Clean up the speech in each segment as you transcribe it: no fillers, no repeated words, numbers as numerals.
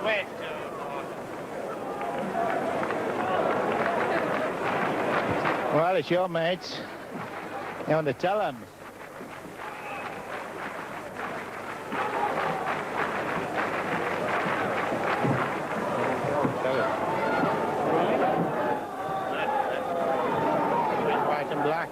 Wait. Well, it's your mates. You want to tell them? White and black.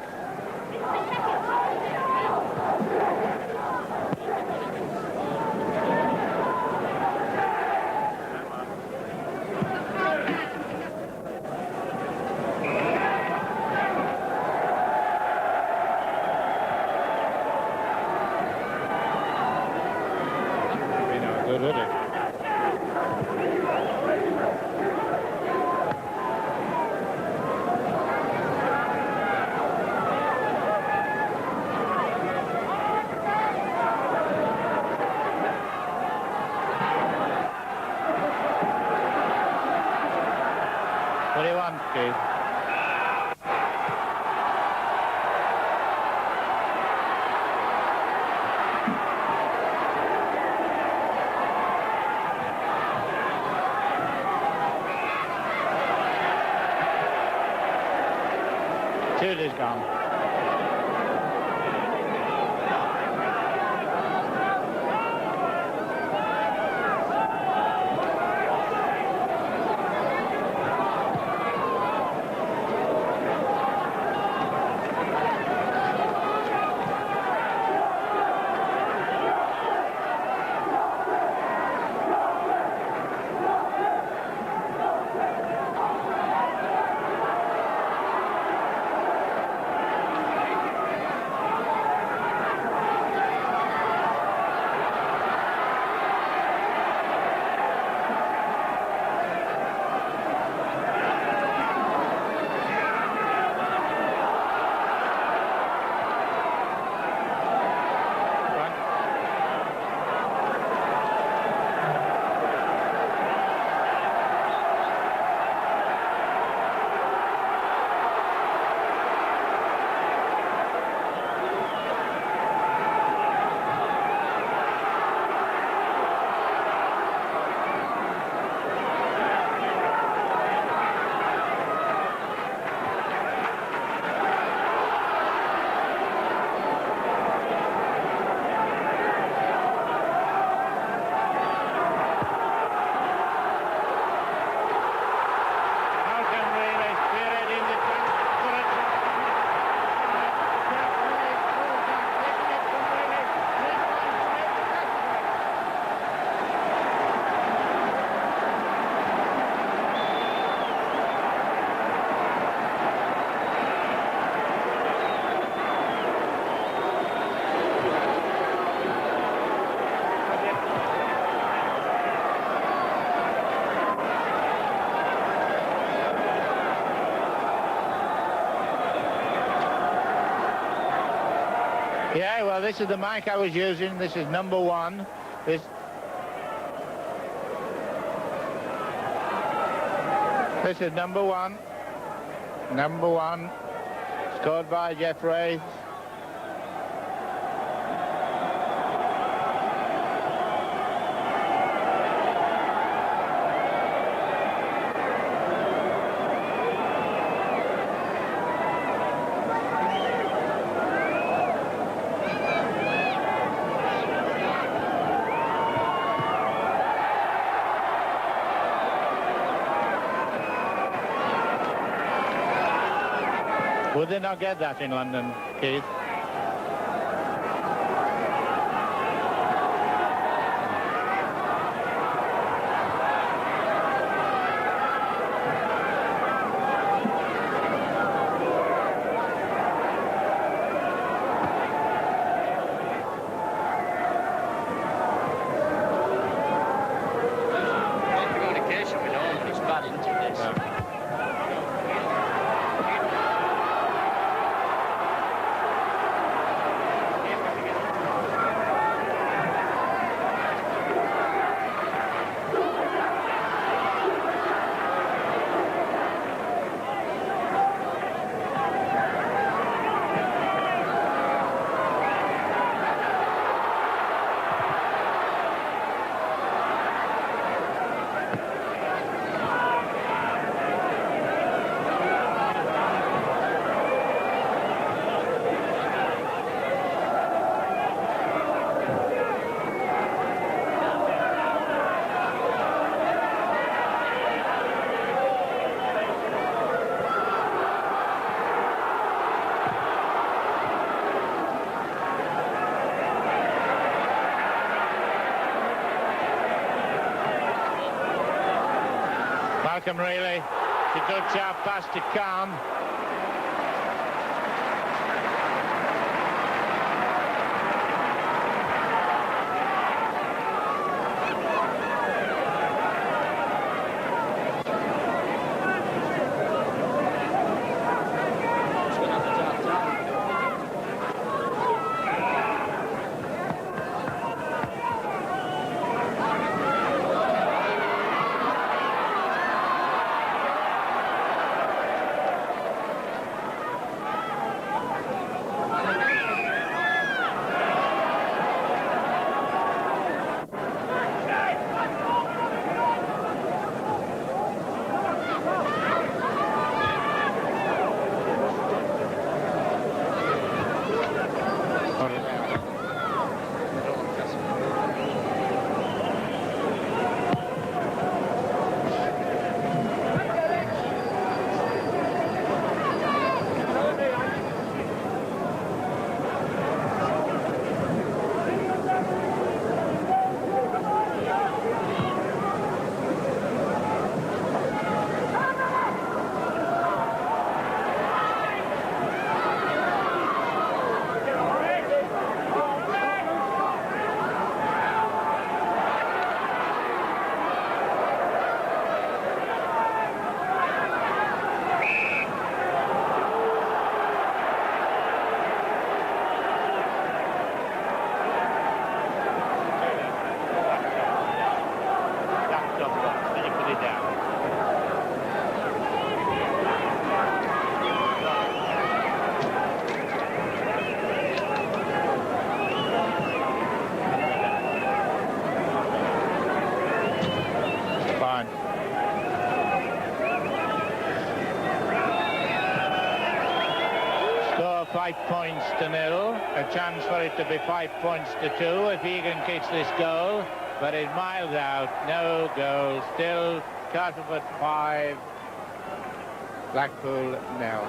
Good, would it? What do you want, Keith? Two is gone. Yeah, well, this is the mic I was using. This is number one. This is number one. Number one. Scored by Jeff Ray. Would they not get that in London, Keith? Communication with home is bad into this. Yeah. Malcolm really. It's a good sharp pass to Khan. Score 5 points to 0. A chance for it to be 5 points to 2 if Egan kicks this goal. But it's miles out. No goal. Still Castleford 5. Blackpool 0.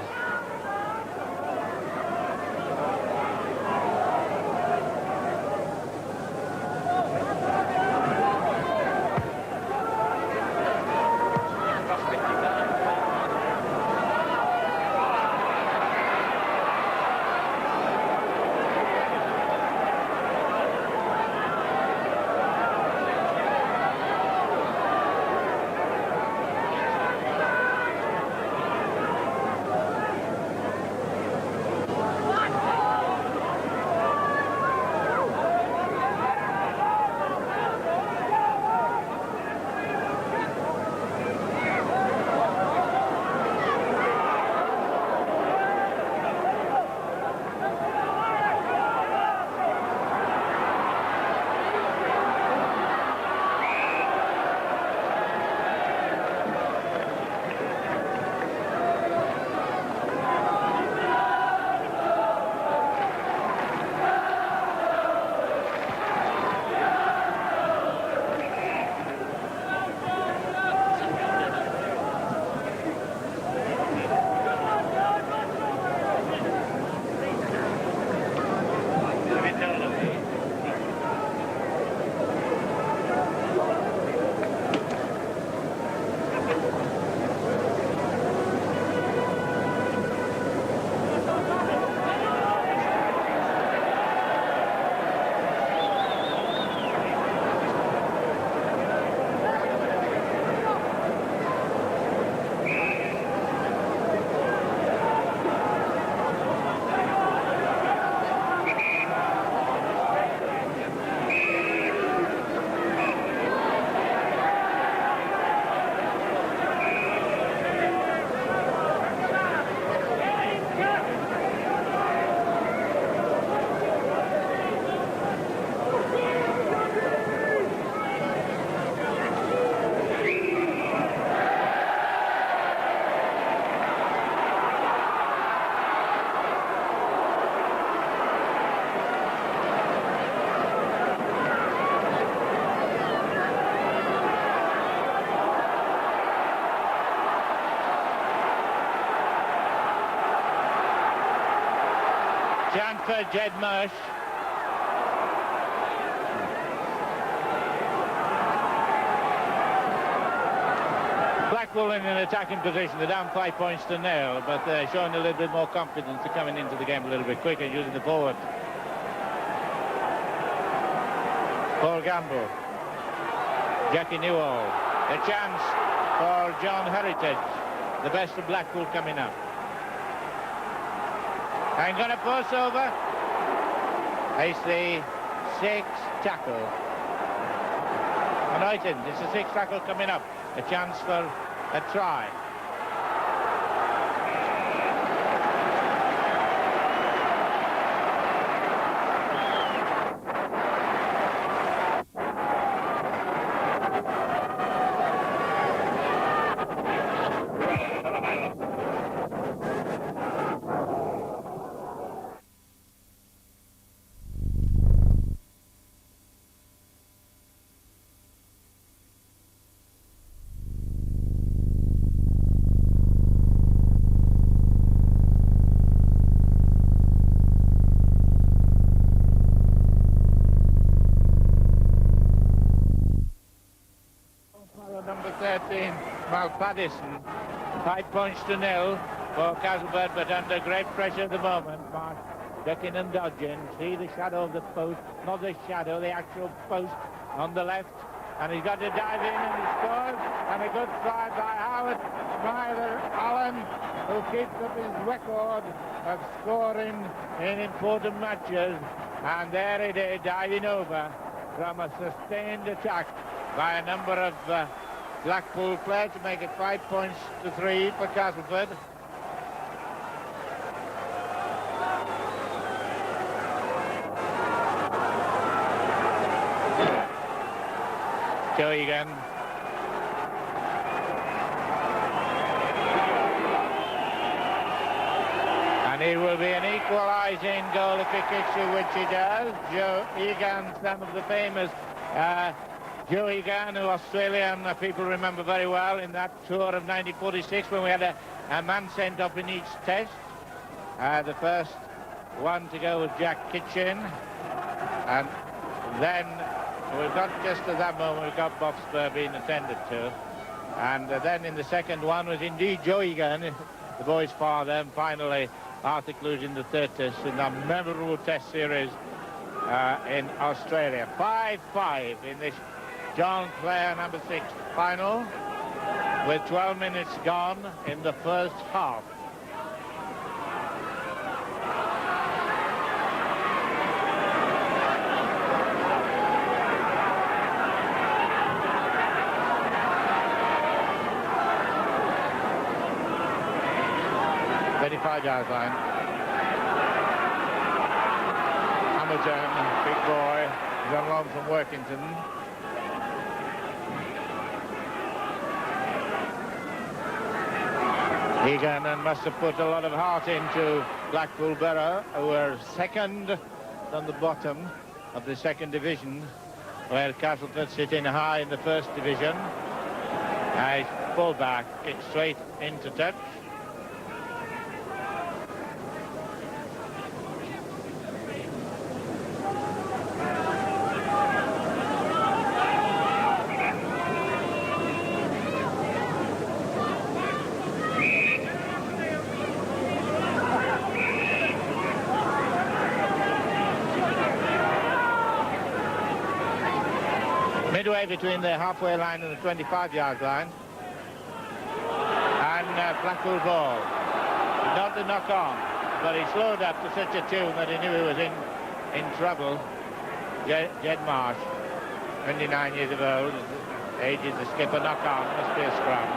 Chance for Jed Marsh. Blackpool in an attacking position. They're down 5 points to 0, but they're showing a little bit more confidence. They're coming into the game a little bit quicker, using the forward. Paul Gamble. Jackie Newell. A chance for John Heritage. The best of Blackpool coming up. And going to pass over. It's the sixth tackle. Oh, no, it isn't. It's the sixth tackle coming up. A chance for a try. Number 13, Malpaddison. 5 points to 0 for Castleford, but under great pressure at the moment. Marsh ducking and dodging. See the shadow of the post, not the shadow, the actual post on the left. And he's got to dive in and he scores. And a good try by Howard Smiler Allen, who keeps up his record of scoring in important matches. And there it is, diving over from a sustained attack by a number of Blackpool players to make it 5 points to 3 for Castleford. Joey again. And it will be an equalising goal if he kicks it, which he does. Joe Egan, son of the famous Joe Egan, who Australian people remember very well in that tour of 1946 when we had a man sent off in each test. The first one to go was Jack Kitchen. And then we've got, just at that moment, we've got Bob Spur being attended to. And then in the second one was indeed Joe Egan, the boy's father, and finally Arthur Cluge in the third test in that memorable test series in Australia. 5-5 in this John Clare number 6 final, with 12 minutes gone in the first half. Five-yard line. Hamilton, big boy, he's on loan from Workington. Egan must have put a lot of heart into Blackpool Borough, who were second on the bottom of the second division, where Castleford sitting high in the first division. Nice fullback, gets straight into touch. Midway between the halfway line and the 25-yard line. And Blackpool ball. Not the knock on, but he slowed up to such a tune that he knew he was in trouble. Jed Marsh, 29 years of old, age is the skipper. Knock on, must be a scrum.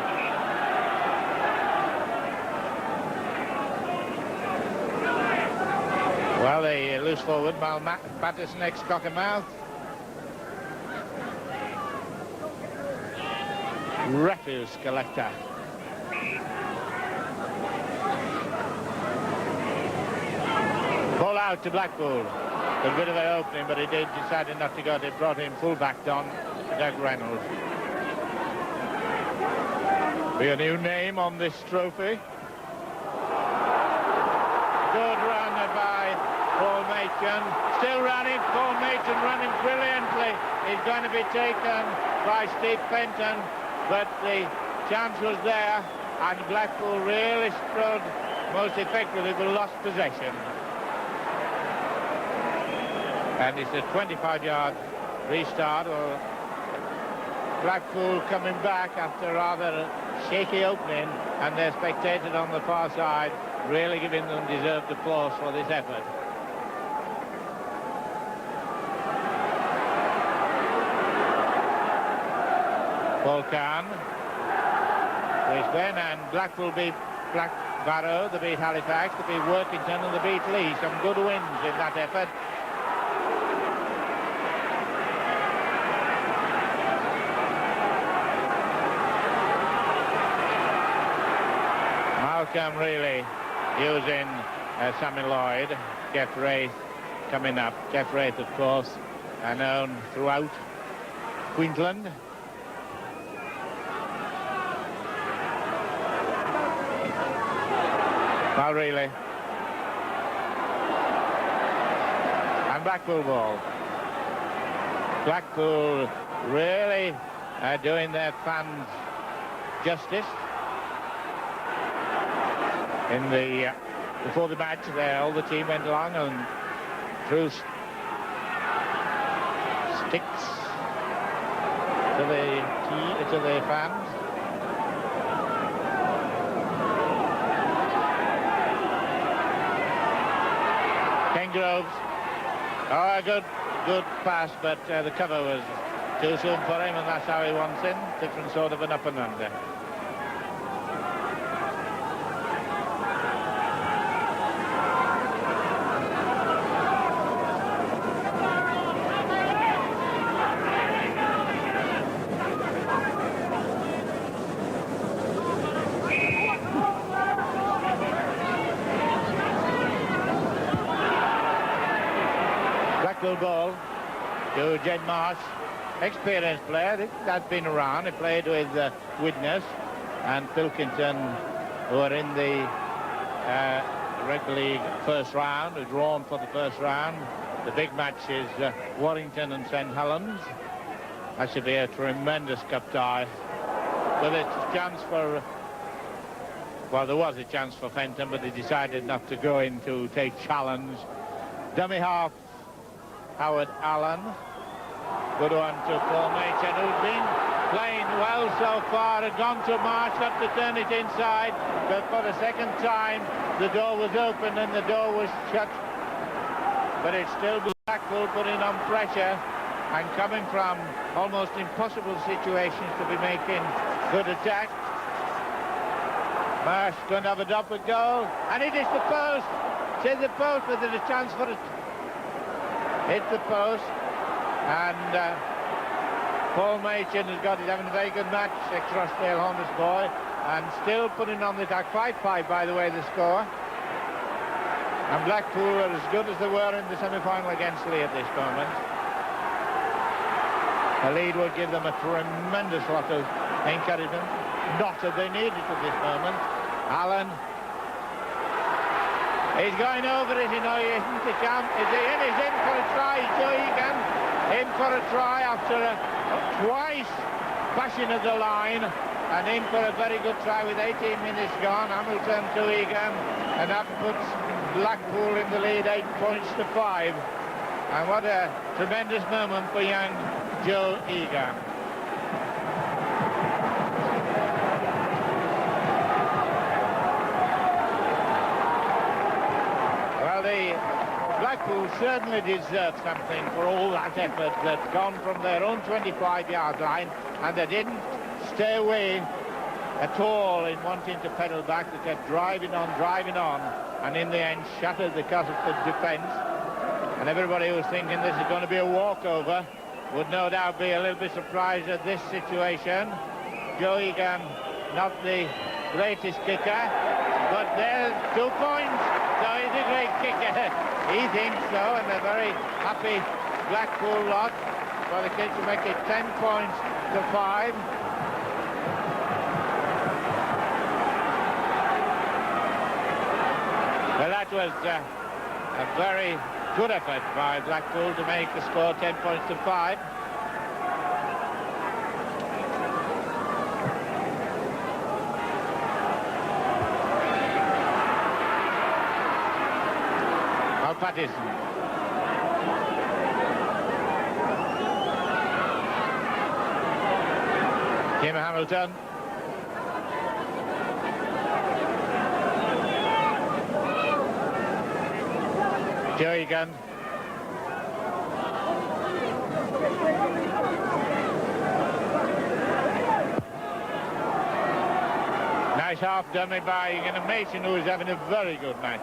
Well, the loose forward, Mal Patterson, ex-Cockermouth. Refuse collector. Ball out to Blackpool. A bit of an opening, but he decided not to go. They brought in full-back Don, Doug Reynolds. Be a new name on this trophy. Good run by Paul Macon. Still running. Paul Macon running brilliantly. He's going to be taken by Steve Fenton. But the chance was there, and Blackpool really strode most effectively but lost possession. And it's a 25-yard restart, or Blackpool coming back after a rather shaky opening, and their spectators on the far side really giving them deserved applause for this effort. Paul Kahn, Brisbane, and Blackpool beat Borough, they beat Halifax, they beat Workington, and they beat Leigh. Some good wins in that effort. Malcolm really using Sammy Lloyd. Jeff Wraith coming up. Jeff Wraith, of course, known throughout Queensland. Well, really. And Blackpool ball. Blackpool really doing their fans justice. In the before the match, all the team went along and threw sticks to the fans. Groves. Oh, a good pass, but the cover was too soon for him, and that's how he wants in. Different sort of an up and under. Ball to Jed Marsh, experienced player. That's been around. He played with Widnes and Pilkington, who are in the Rugby League first round, who drawn for the first round. The big match is Warrington and St Helens. That should be a tremendous cup tie. But it's a chance for, well, there was a chance for Fenton, but they decided not to go in to take challenge. Dummy half Howard Allen. Good one to Paul Machin, who's been playing well so far. Had gone to Marsh, got to turn it inside, but for the second time the door was open and the door was shut. But it's still Blackpool putting on pressure and coming from almost impossible situations to be making good attack. Marsh going to have a double goal, and it is the post. It's the post, but there's a chance for it. Hit the post, and Paul Machin has got it, having a very good match, ex-Rochdale Hornets boy, and still putting on the attack. 5-5, by the way, the score. And Blackpool are as good as they were in the semi-final against Leigh at this moment. A lead would give them a tremendous lot of encouragement, not that they need it at this moment. Allen. He's going over it, you know, he isn't to count. Is he in? He's in for a try. Joe Egan in for a try after twice bashing at the line, and in for a very good try with 18 minutes gone. Hamilton to Egan, and that puts Blackpool in the lead 8 points to 5. And what a tremendous moment for young Joe Egan. Blackpool certainly deserved something for all that effort that's gone from their own 25-yard line, and they didn't stay away at all in wanting to pedal back. They kept driving on, and in the end shattered the Castleford defence. And everybody who was thinking this is going to be a walkover would no doubt be a little bit surprised at this situation. Joe Egan, not the greatest kicker, but there's 2 points. So he's a great kicker. He thinks so, and a very happy Blackpool lot for the kids to make it 10 points to 5. Well, that was a very good effort by Blackpool to make the score 10 points to 5. Pattison. Tim Hamilton. Joe Egan. Nice half dummy by Egan Mason, who is having a very good match.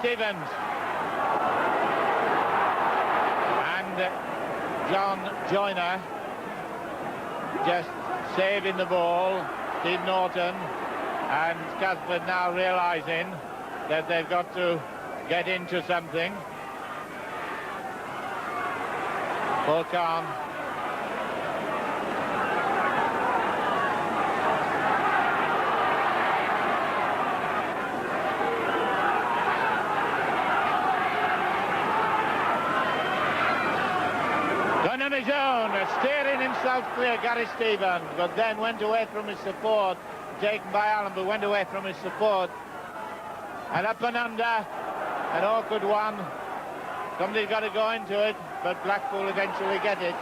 Stevens and John Joyner just saving the ball. Steve Norton and Castleford now realising that they've got to get into something. Paul Kahn. On his own, steering himself clear, Gary Stevens, but then went away from his support, taken by Allen, but went away from his support. And up and under, an awkward one. Somebody's got to go into it, but Blackpool eventually get it.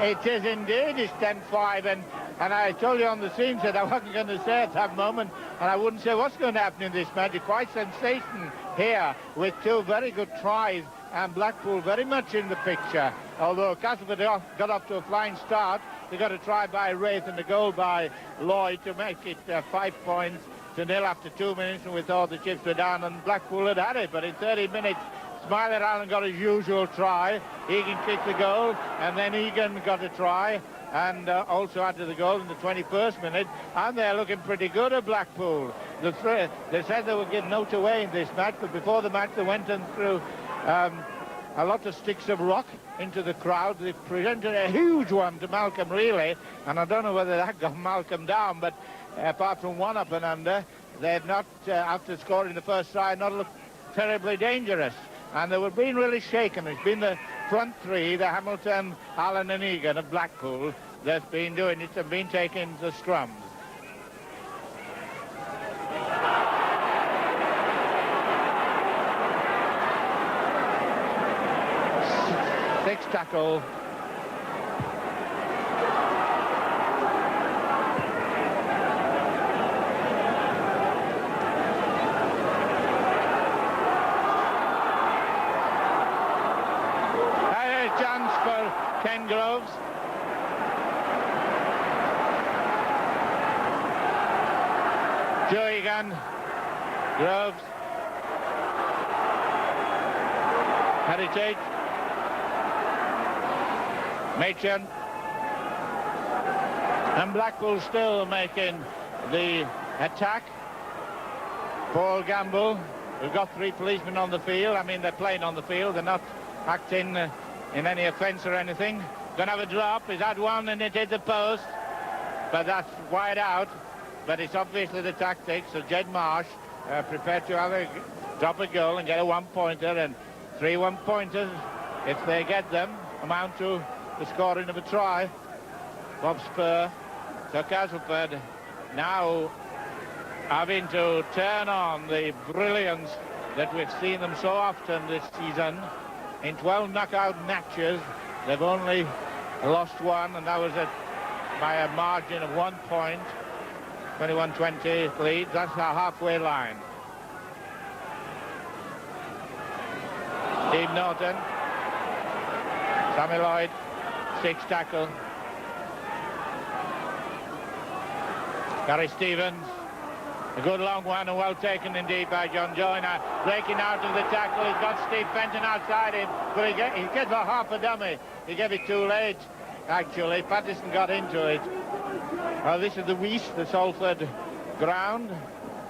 It is indeed, it's 10-5, and I told you on the scene that I wasn't going to say at that moment, and I wouldn't say what's going to happen in this match. It's quite sensation here with two very good tries, and Blackpool very much in the picture. Although Castleford got off to a flying start, they got a try by Wraith and a goal by Lloyd to make it 5 points to nil after 2 minutes, and we thought the chips were down and Blackpool had had it. But in 30 minutes, Smiler Allen got his usual try. Egan kicked the goal, and then Egan got a try, and also added the goal in the 21st minute, and they're looking pretty good at Blackpool. They said they would give note away in this match, but before the match they went and threw a lot of sticks of rock into the crowd. They presented a huge one to Malcolm Reilly, and I don't know whether that got Malcolm down, but apart from one up and under, they've not, after scoring the first try, not looked terribly dangerous. And they were being really shaken. It's been the front three, the Hamilton, Allen and Egan of Blackpool, that's been doing it and been taking the scrums. Six tackle. Chance for Ken Groves. Joe Egan, Groves, Heritage, Machen, and Blackpool still making the attack. Paul Gamble, we've got 3 policemen on the field. I mean, they're playing on the field, they're not acting in any offence or anything. Gonna have a drop. He's had one and it hit the post, but that's wide out. But it's obviously the tactics. So Jed Marsh prepared to have drop a goal and get a 1-pointer, and 3 1-pointers, if they get them, amount to the scoring of a try. Bob Spur. So Castleford now having to turn on the brilliance that we've seen them so often this season. In 12 knockout matches, they've only lost 1, and that was by a margin of 1 point. 21-20 lead. That's our halfway line. Steve Norton. Sammy Lloyd. 6 tackle. Gary Stevens. A good long one, and well taken indeed by John Joyner. Breaking out of the tackle, he's got Steve Fenton outside him, but he gets a half a dummy. He gave it too late, actually. Pattison got into it. This is the Weast, the Salford ground,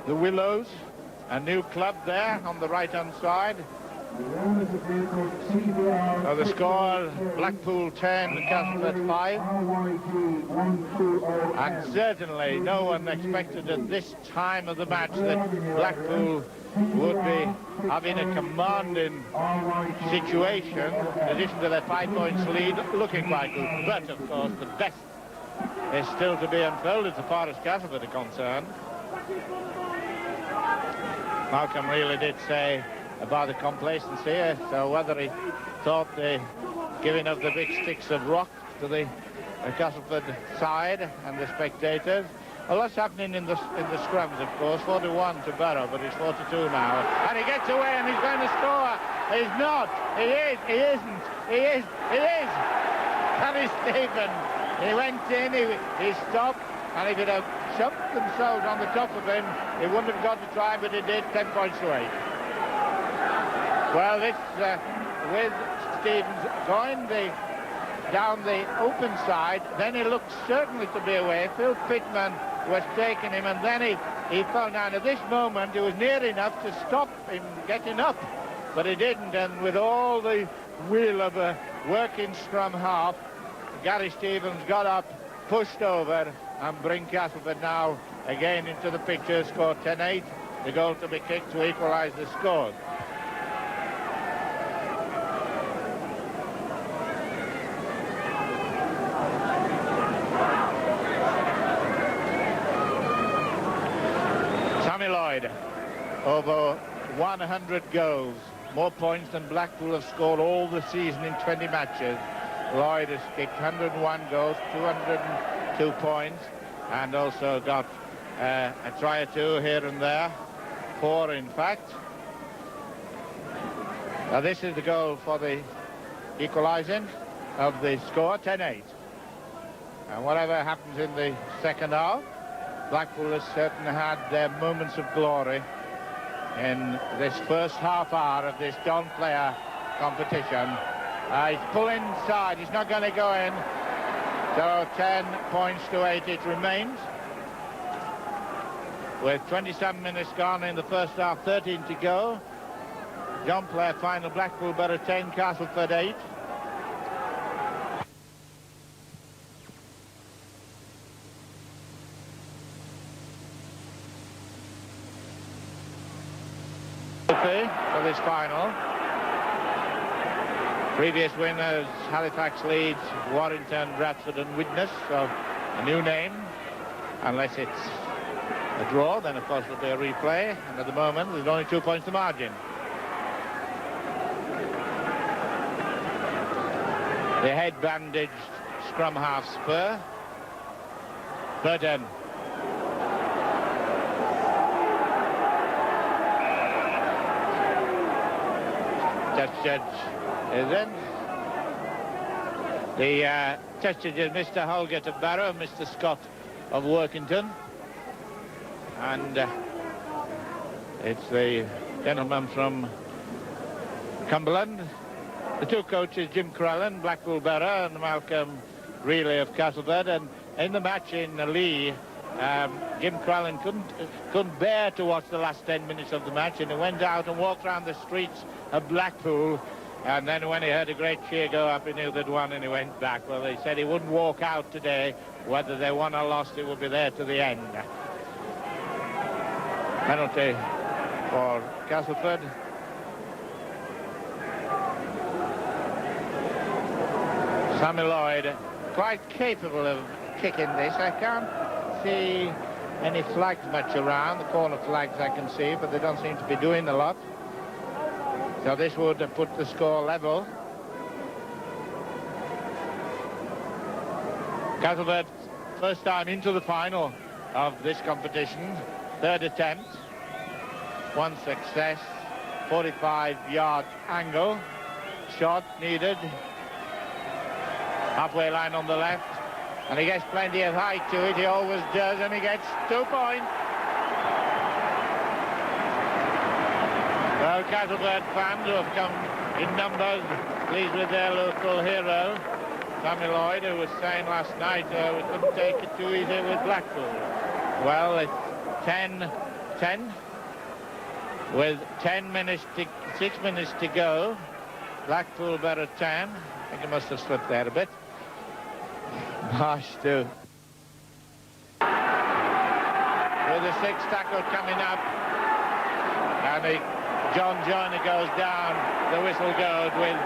the Willows, a new club there on the right-hand side. So the score, Blackpool 10, Castleford 5. And certainly no one expected at this time of the match that Blackpool would be having a commanding situation, in addition to their 5 points lead, looking quite good. But, of course, the best is still to be unfolded as far as Castleford are concerned. Malcolm really did say about the complacency, so whether he thought the giving of the big sticks of rock to the Castleford side and the spectators. Well, that's happening in the scrums, of course. 41 to Borough, but it's 42 now. And he gets away and he's going to score. He's not. He is. He isn't. He is. He is. Harry Stephen. He went in, he stopped, and if he'd have jumped themselves on the top of him, he wouldn't have got to try, but he did. 10 points to 8. Well, this, with Stevens going down the open side, then he looked certainly to be away. Phil Pittman was taking him, and then he fell down. At this moment, he was near enough to stop him getting up, but he didn't, and with all the will of a working scrum half, Gary Stevens got up, pushed over, and bring Castleford now again into the picture. Score 10-8. The goal to be kicked to equalise the score. Sammy Lloyd, over 100 goals, more points than Blackpool have scored all the season in 20 matches. Lloyd has kicked 101 goals, 202 points, and also got a try or two here and there, 4 in fact. Now this is the goal for the equalising of the score, 10-8. And whatever happens in the second half, Blackpool has certainly had their moments of glory in this first half hour of this Don-player competition. He's pulling inside, he's not going to go in. So 10 points to 8 it remains. With 27 minutes gone in the first half, 13 to go. John player final, Blackpool Borough 10, Castleford 8. For this final. Previous winners, Halifax, Leeds, Warrington, Bradford and Widnes. So a new name, unless it's a draw, then of course it'll be a replay. And at the moment, there's only 2 points to margin. The head bandaged scrum half spur. Burton. Touch judge is in. The touch judge is Mr. Holgate of Borough, Mr. Scott of Workington. And it's the gentleman from Cumberland. The two coaches, Jim Crellin, Blackpool Borough, and Malcolm Reilly of Castleford. And in the match in Lee, Jim Crellin couldn't bear to watch the last 10 minutes of the match, and he went out and walked around the streets of Blackpool, and then when he heard a great cheer go up, he knew they'd won, and he went back. Well, he said he wouldn't walk out today. Whether they won or lost, he would be there to the end. Penalty for Castleford. Sammy Lloyd, quite capable of kicking this. I can't see any flags much around. The corner flags I can see, but they don't seem to be doing a lot. So this would have put the score level. Castleford, first time into the final of this competition. Third attempt. One success. 45-yard angle. Shot needed. Halfway line on the left. And he gets plenty of height to it. He always does. And he gets 2 points. Well, Castleford fans who have come in numbers, pleased with their local hero, Sammy Lloyd, who was saying last night we couldn't take it too easy with Blackpool. Well, it's 10-10. with 6 minutes to go. Blackpool Borough 10. I think it must have slipped there a bit. Marsh too. With the 6th tackle coming up, and John Joyner goes down. The whistle goes with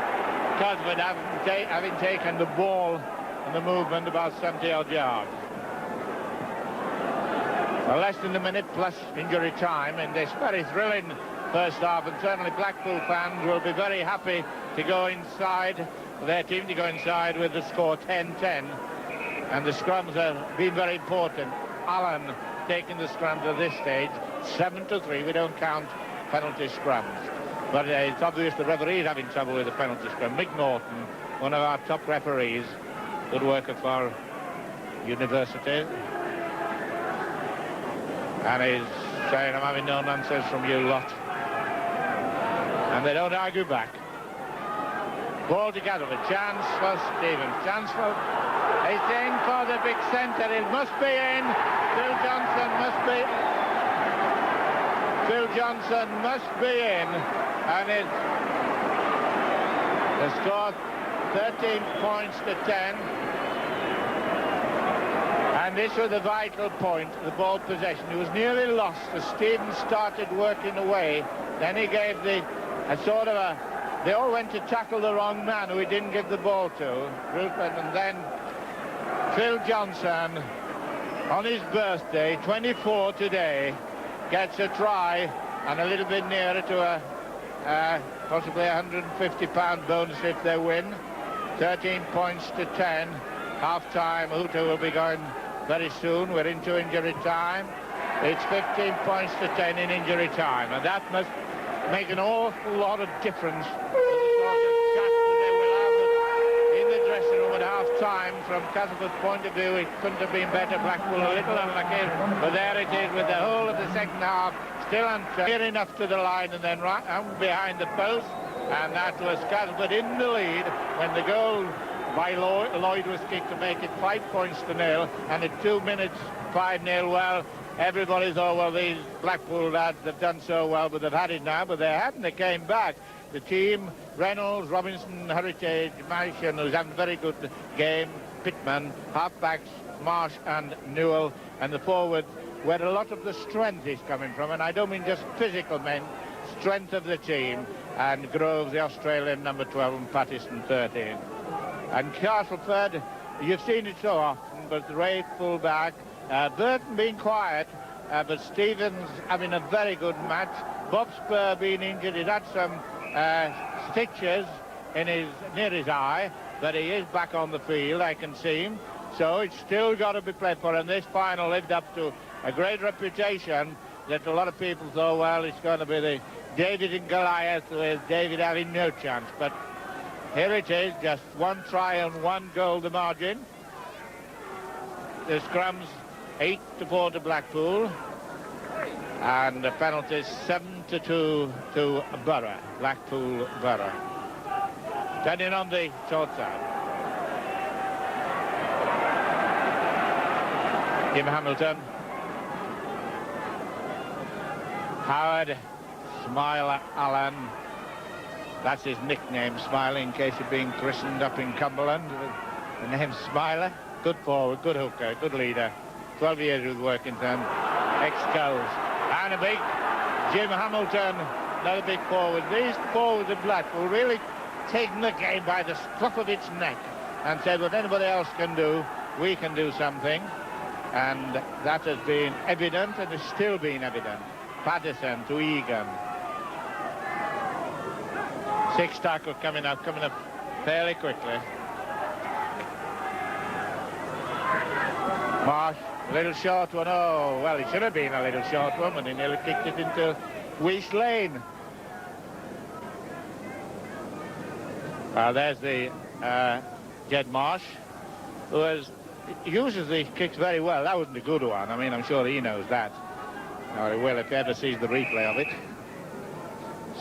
Castleford having taken the ball and the movement about 70-odd yards. Well, less than a minute plus injury time in this very thrilling first half, and certainly Blackpool fans will be very happy to go inside, their team to go inside with the score 10-10. And the scrums have been very important. Allen taking the scrums at this stage, 7-3. We don't count penalty scrums. But it's obvious the referee is having trouble with the penalty scrum. Mick Norton, one of our top referees, good worker for University. And he's saying, I'm having no nonsense from you lot. And they don't argue back. Ball together, a chance for Stevens. Chance for... He's in for the big centre. It must be in. Phil Johnson must be in. And it's the score 13 points to 10. And this was the vital point, the ball possession. It was nearly lost as Stevens started working away. Then he gave they all went to tackle the wrong man who he didn't give the ball to, Rupert, and then Phil Johnson, on his birthday, 24 today, gets a try and a little bit nearer to a possibly £150 bonus if they win. 13 points to 10. Half-time, Huta will be going very soon. We're into injury time. It's 15 points to 10 in injury time, and that must make an awful lot of difference to the sort of tackle they will have in the dressing room at half-time. From Castleford's point of view, it couldn't have been better. Blackpool a little unlucky, but there it is with the whole of the second half still near enough to the line and then right behind the post, and that was Castleford in the lead when the goal by Lloyd was kicked to make it 5 points to 0, and at 2 minutes 5-0. Well, everybody thought, well, these Blackpool lads have done so well, but they've had it now, but they haven't. They came back. The team, Reynolds, Robinson, Heritage, Martian, who's having a very good game, Pittman, halfbacks, Marsh and Newell, and the forward, where a lot of the strength is coming from, and I don't mean just physical men, strength of the team, and Groves, the Australian, number 12, and Pattison, 13. And Castleford, you've seen it so often, but Ray full-back, Burton being quiet, but Stevens having a very good match. Bob Spur being injured, he's had some stitches in near his eye, but he is back on the field, I can see him. So it's still got to be played for, and this final lived up to a great reputation that a lot of people thought, well, it's going to be the David and Goliath with David having no chance. But here it is, just 1 try and 1 goal the margin. The scrums 8-4 to Blackpool, and the penalties 7-2 to Borough, Blackpool Borough. Turning on the short side. Jim Hamilton. Howard, Smiler Allen. That's his nickname, Smiler, in case of being christened up in Cumberland. The name Smiler. Good forward, good hooker, good leader. 12 years with Workington. Ex-Coles. And a big Jim Hamilton, another big forward. These forwards of Blackpool really taken the game by the scruff of its neck and said, what anybody else can do, we can do something. And that has been evident and is still being evident. Pattison to Egan. 6 tackle coming up fairly quickly. Marsh, a little short one. Oh, well, it should have been a little short one, and he nearly kicked it into Weast Lane. Well, there's the Jed Marsh, who uses these kicks very well. That wasn't a good one. I mean, I'm sure he knows that. Or he will if he ever sees the replay of it.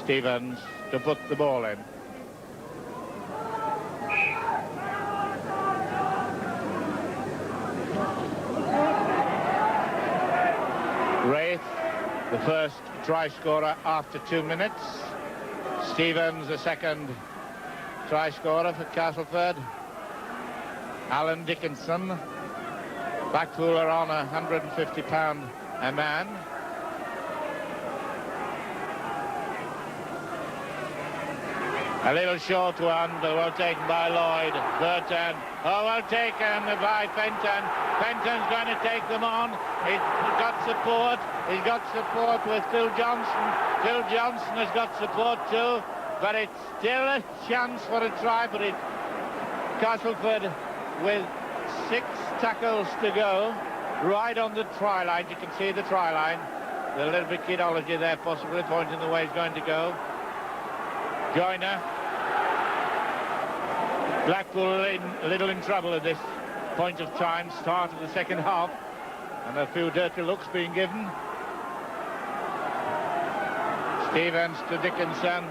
Stevens to put the ball in. Wraith, the first try scorer after 2 minutes. Stevens, the second try scorer for Castleford. Alan Dickinson. Blackpool are on £150 a man. A little short one, but well taken by Lloyd. Burton. Oh, well taken by Fenton. Fenton's going to take them on. He's got support. He's got support with Phil Johnson. Phil Johnson has got support too. But it's still a chance for a try. But it's Castleford with 6 tackles to go. Right on the try line. You can see the try line. A little bit kidology there, possibly pointing the way he's going to go. Joyner. Blackpool a little in trouble at this point of time, start of the second half, and a few dirty looks being given. Stevens to Dickinson.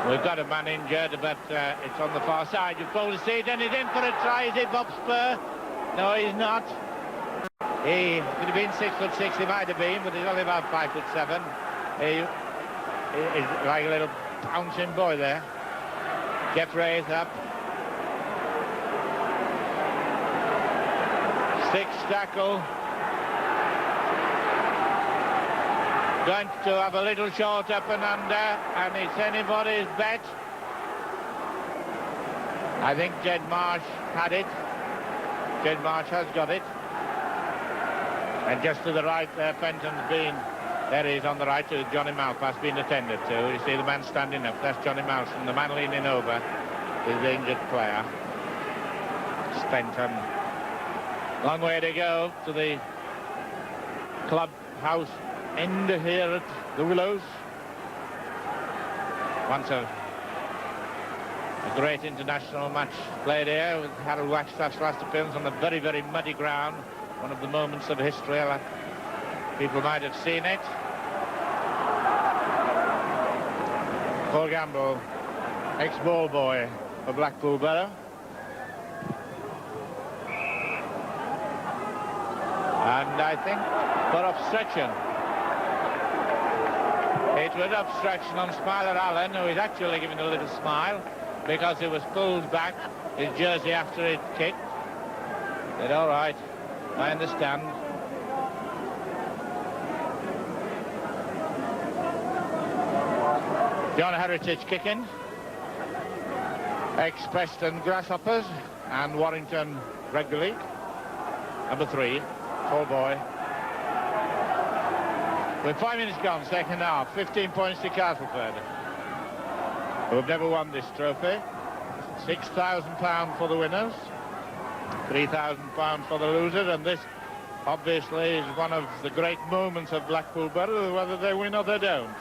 We've got a man injured, but it's on the far side. You've probably seen it, and he's in for a try. Is it Bob Spur? No, he's not. He could have been 6'6", he might have been, but he's only about 5'7". He's like a little bouncing boy there. Jeff Wraith up. 6th tackle. Going to have a little short up and under, and it's anybody's bet. I think Jed Marsh had it. Jed Marsh has got it. And just to the right there, Fenton's been, there he is on the right, to Johnny Malpass being attended to. You see the man standing up, that's Johnny Malson. The man leaning over is the injured player. Fenton. Long way to go to the clubhouse end here at the Willows. Once a great international match played here with Harold Wagstaff's last appearance on the very, very muddy ground. One of the moments of history. People might have seen it. Paul Gamble, ex-ball boy for Blackpool Borough. And I think for obstruction. It was obstruction on Smiler Allen, who is actually giving a little smile because it was pulled back, his jersey after it kicked. Said, all right, I understand. John Heritage kicking. Ex-Preston Grasshoppers and Warrington Rugby League. Number 3, tall boy. With 5 minutes gone, second half, 15 points to Castleford, who have never won this trophy. £6,000 for the winners, £3,000 for the losers, and this obviously is one of the great moments of Blackpool Borough, whether they win or they don't.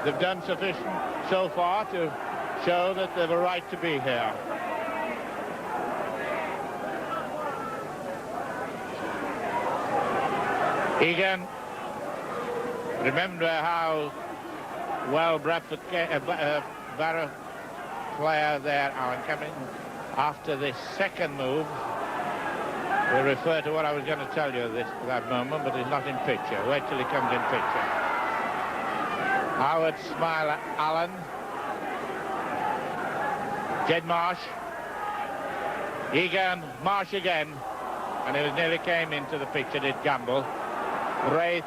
They've done sufficient so far to show that they've a right to be here. Egan, remember how well Bradford Borough player there, Alan, coming after the second move. We refer to what I was going to tell you at that moment, but he's not in picture. Wait till he comes in picture. Howard, Smiler, Allen, Jed Marsh, Egan, Marsh again, and he nearly came into the picture, did Gamble. Wraith.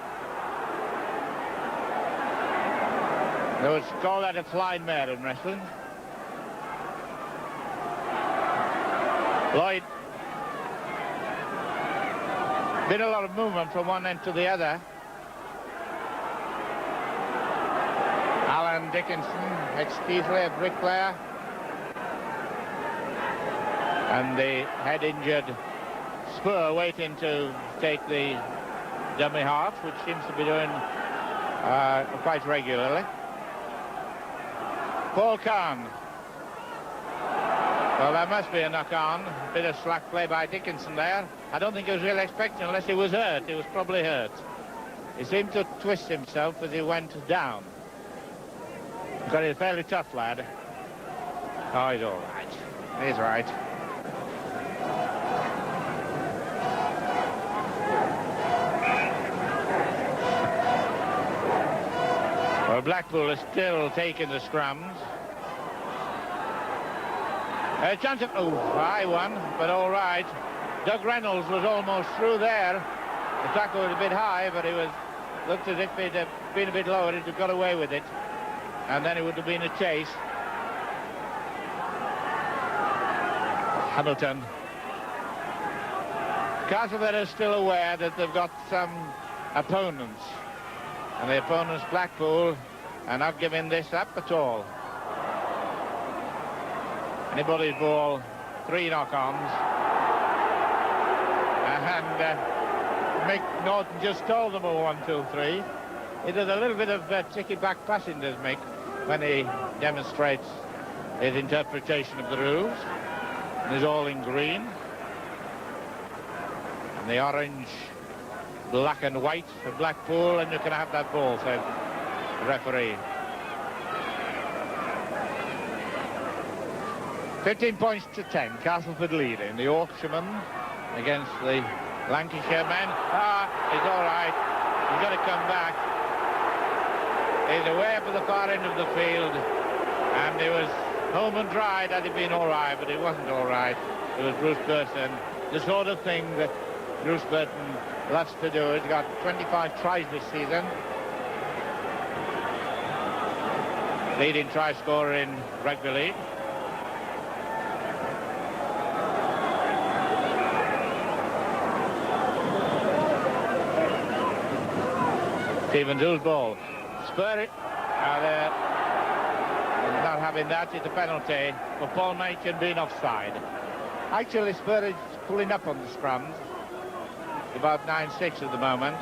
They would call that a flying mare in wrestling. Lloyd. Been a lot of movement from one end to the other. Alan Dickinson, ex-Keithley, a bricklayer. And the head injured Spur waiting to take the dummy half, which seems to be doing quite regularly. Paul Kahn. Well, there must be a knock-on. A bit of slack play by Dickinson there. I don't think he was really expecting, unless he was hurt. He was probably hurt. He seemed to twist himself as he went down. But he's a fairly tough lad. Oh, he's all right. He's right. Well, Blackpool is still taking the scrums. A chance of... Oh, high one, but all right. Doug Reynolds was almost through there. The tackle was a bit high, but it was... Looked as if it had been a bit lower, he'd have got away with it. And then it would have been a chase. Hamilton. Castleford is still aware that they've got some opponents. And the opponents, Blackpool, are not giving this up at all. Anybody's ball, 3 knock-ons. And Mick Norton just told them a 1, 2, 3. He does a little bit of tricky back passing, does Mick, when he demonstrates his interpretation of the rules. And he's all in green. And the orange, black and white for Blackpool, and you can have that ball, says the referee. 15 points to 10, Castleford leading. The Yorkshireman against the Lancashire men. He's all right. He's got to come back. He's away up at the far end of the field, and it was home and dry had he been all right, but it wasn't all right. It was Bruce Burton, the sort of thing that Bruce Burton loves to do. He's got 25 tries this season. Leading try scorer in rugby league. Stephen Doo's ball. Spur it. Not having that, it's a penalty for Paul Machin being offside. Actually, Spur is pulling up on the scrums. About 9-6 at the moment.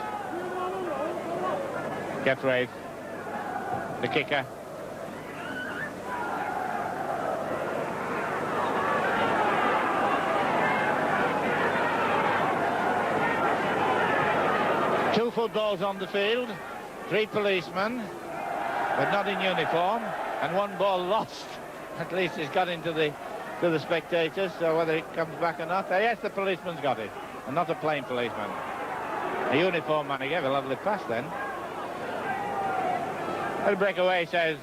Kefraith, the kicker. Two footballs on the field, 3 policemen, but not in uniform, and 1 ball lost. At least it's got into the spectators, so whether it comes back or not. Yes, the policeman's got it, and not a plain policeman. A uniform man. He gave a lovely pass then. Little breakaway, says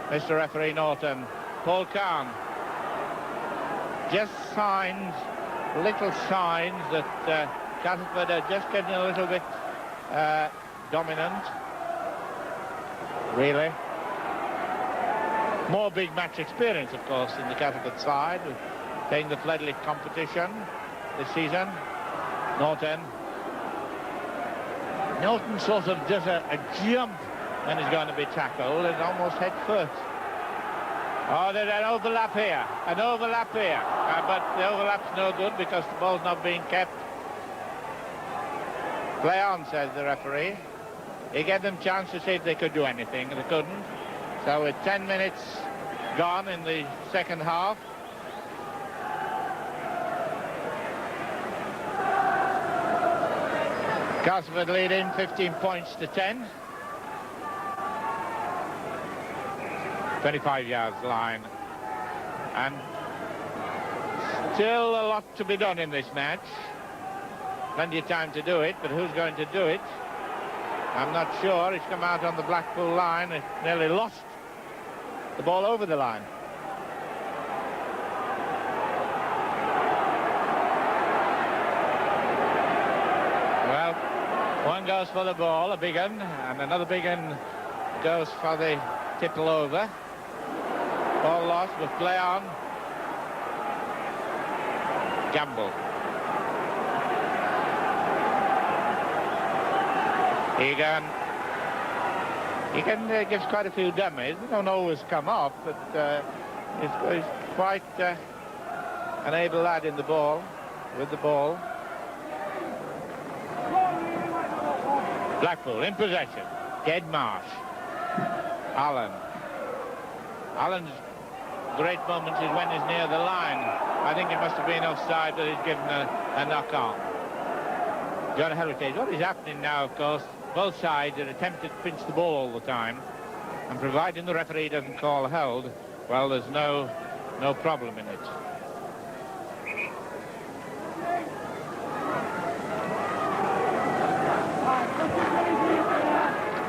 Mr. Referee Norton. Paul Kahn. Just signs, little signs that Castleford are just getting a little bit dominant. Really. More big match experience, of course, in the Castleford side, playing the Fledley competition this season. Norton sort of does a jump when he's going to be tackled and almost head first. Oh, there's an overlap here. But the overlap's no good because the ball's not being kept. Play on, says the referee. He gave them a chance to see if they could do anything, and they couldn't. So with 10 minutes gone in the second half. Castleford leading 15 points to 10. 25 yards line. And still a lot to be done in this match. Plenty of time to do it, but who's going to do it? I'm not sure. He's come out on the Blackpool line. It nearly lost the ball over the line. Well, one goes for the ball, a big one, and another big one goes for the tipple over. Ball lost with play on. Gamble. Egan gives quite a few dummies. They don't always come off, but he's quite an able lad in the ball, with the ball. Blackpool in possession. Dead Marsh. Allen's great moment is when he's near the line. I think it must have been offside, but he's given a knock on. John Heritage. What is happening now, of course, both sides are attempting to pinch the ball all the time, and providing the referee doesn't call held, well, there's no problem in it.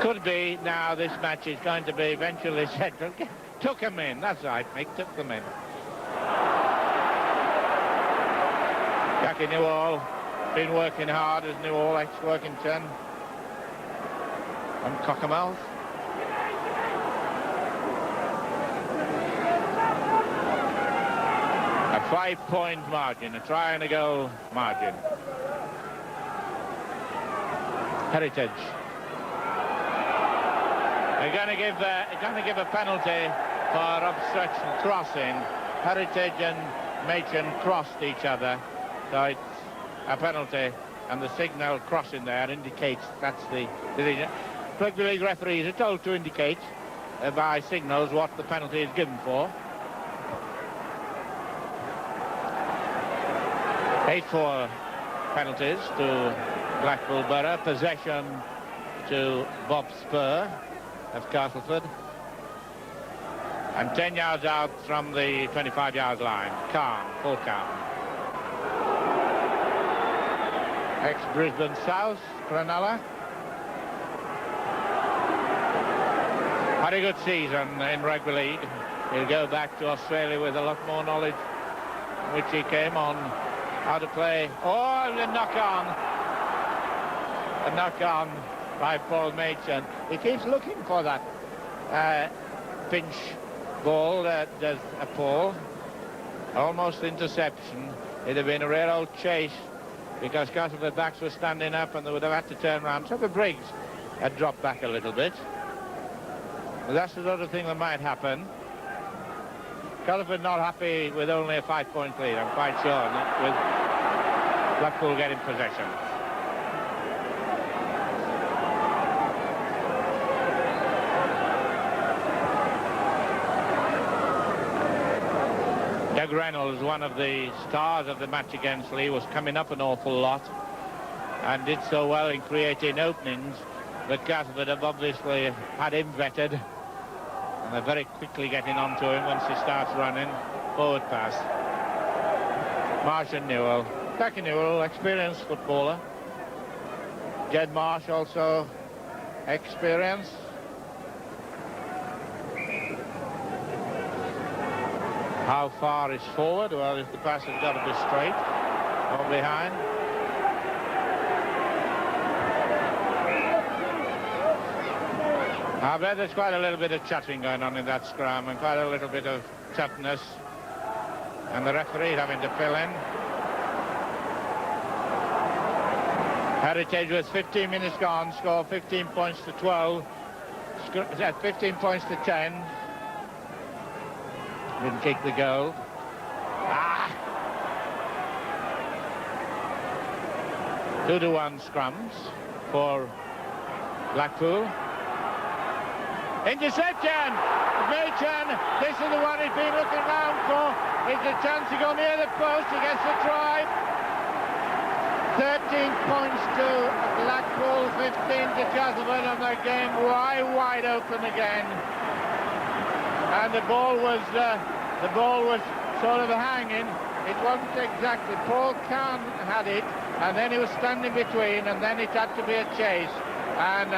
Could be now this match is going to be eventually settled. Took him in, that's right, Mick, took them in. Jackie Newall, been working hard as Newall, ex-Workington. And Cockermouth. A 5-point margin, a try and a goal margin. Heritage. They're going to give a penalty for obstruction crossing. Heritage and Machen crossed each other, so it's a penalty, and the signal crossing there indicates that's the decision. Rugby league referees are told to indicate by signals what the penalty is given for. 8-4 penalties to Blackpool Borough, possession to Bob Spur of Castleford, and 10 yards out from the 25-yard line. Calm, full calm. Ex-Brisbane South, Cronulla. Had a good season in rugby league. He'll go back to Australia with a lot more knowledge, which he came on how to play. Oh, the knock-on. A knock-on by Paul Machen. He keeps looking for that pinch ball that does a Paul. Almost interception. It'd have been a real old chase because Castleford backs were standing up and they would have had to turn around. So the Briggs had dropped back a little bit. But that's the sort of thing that might happen. Castleford not happy with only a 5-point lead, I'm quite sure, with Blackpool getting possession. Doug Reynolds, one of the stars of the match against Lee, was coming up an awful lot and did so well in creating openings, but Castleford have obviously had him vetted, and they're very quickly getting onto him once he starts running. Forward pass. Marsh and Newell. Jackie Newell, experienced footballer. Jed Marsh also experienced. How far is forward? Well, if the pass has got to be straight or behind. I bet there's quite a little bit of chatting going on in that scrum and quite a little bit of toughness. And the referee having to fill in. Heritage with 15 minutes gone, score 15 points to 12. 15 points to 10. Didn't kick the goal. 2-1 scrums for Blackpool. Interception! Machen, this is the one he's been looking round for. It's a chance to go near the post. He gets the try. 13 points to Blackpool, 15 to Castleford, and the game wide open again. And the ball was sort of hanging. It wasn't exactly. Paul Kahn had it, and then he was standing between, and then it had to be a chase. And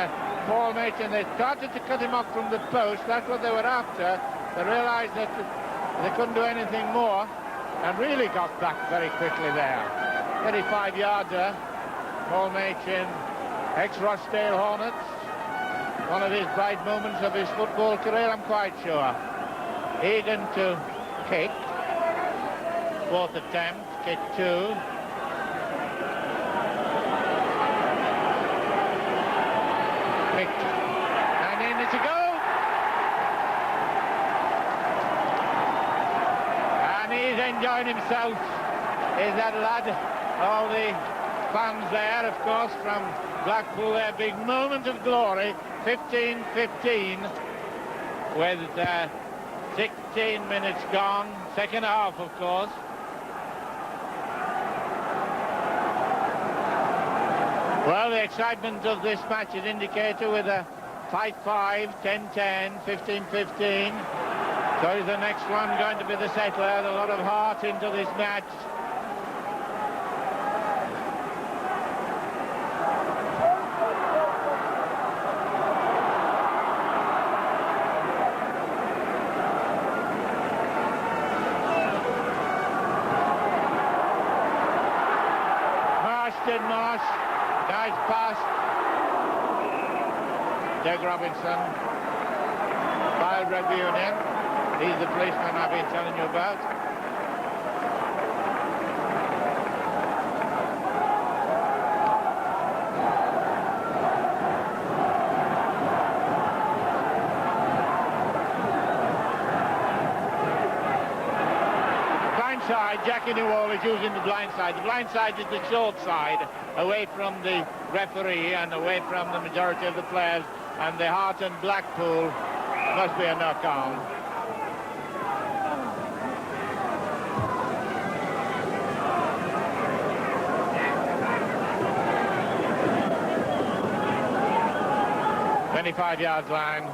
Paul Machen, they started to cut him off from the post. That's what they were after. They realised that they couldn't do anything more, and really got back very quickly there. 35-yarder. Paul Machen, ex-Rochdale Hornets. One of his bright moments of his football career, I'm quite sure. Egan to kick. Fourth attempt, kick 2. Picked. And in it's a goal. And he's enjoying himself, is that lad. All the fans there, of course, from Blackpool, their big moment of glory. 15-15 with 16 minutes gone. Second half, of course. Well, the excitement of this match is indicated with a 5-5, 10-10, 15-15. So is the next one going to be the settler? A lot of heart into this match. Marsh. Nice pass. Doug Robinson. File Rugby Union. He's the policeman I've been telling you about. Side, Jackie Newall is using the blind side. The blind side is the short side, away from the referee and away from the majority of the players, and the Hart and Blackpool must be a knock-on. ...25-yard line.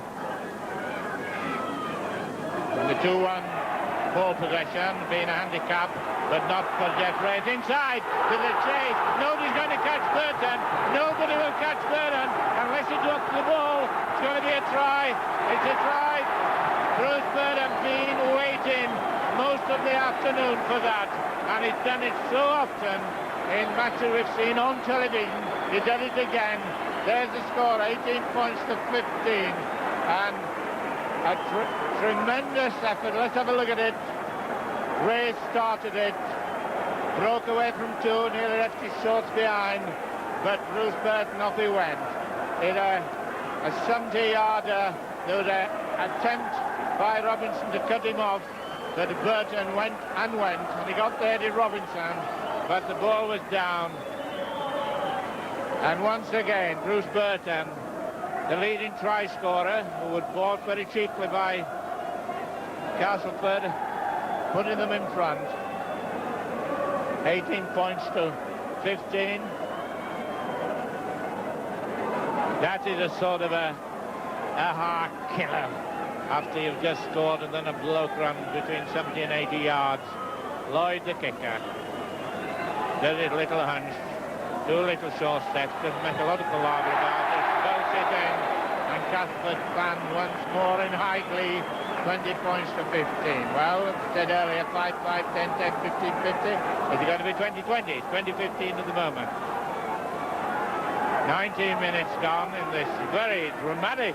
And the 2-1 ball possession, being a handicap, but not for Jeff Raith. Inside to the chase. Nobody's going to catch Burton. Nobody will catch Burton unless he drops the ball. It's going to be a try. It's a try. Bruce Burton been waiting most of the afternoon for that, and he's done it so often in matches we've seen on television. He did it again. There's the score, 18 points to 15, and a tremendous effort. Let's have a look at it. Ray started it, broke away from two, nearly left his shorts behind, but Bruce Burton, off he went. In a 70-yarder, there was an attempt by Robinson to cut him off, but Burton went, and he got there to Robinson, but the ball was down. And once again, Bruce Burton, the leading try scorer, who was bought very cheaply by Castleford, putting them in front. 18 points to 15. That is a sort of a heart killer after you've just scored and then a bloke run between 70 and 80 yards. Lloyd, the kicker, does his little hunch, two little short steps, doesn't make a lot of palaver about it. Belts it in, and Castleford fan once more in high glee. 20 points to 15. Well, said earlier, 5, 5, 10, 10, 15, 50. It's going to be 20-20. 20-15 at the moment. 19 minutes gone in this very dramatic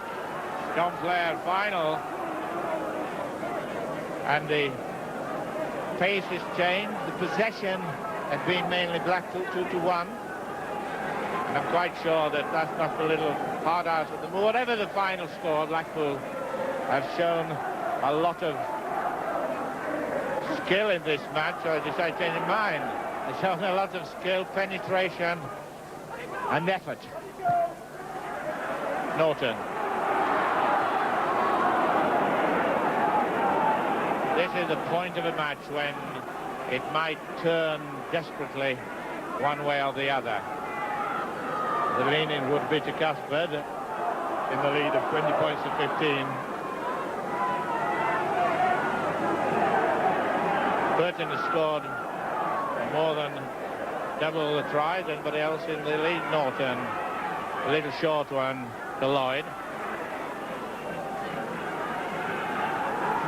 Scomplair final. And the pace has changed. The possession has been mainly Blackpool 2-1. And I'm quite sure that that's not a little hard out of them. Whatever the final score, Blackpool have shown a lot of skill in this match, so I decided to change my mind. They've shown a lot of skill, penetration, and effort. Norton. This is the point of a match when it might turn desperately one way or the other. The leaning would be to Castleford in the lead of 20 points to 15. Burton has scored more than double the tries. Anybody else in the lead? Norton. A little short one to Lloyd.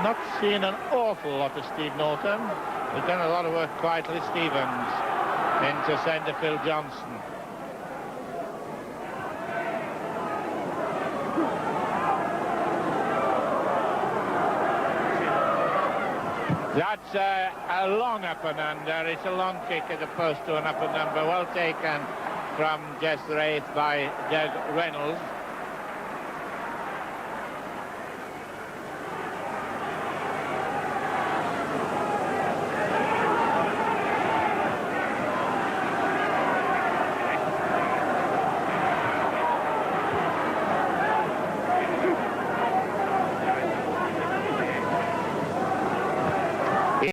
Not seen an awful lot of Steve Norton. He's done a lot of work quietly. Stevens into centre, Phil Johnson. That's a long up and under. It's a long kick as opposed to an up and under. Well taken from Jess Wraith by Doug Reynolds.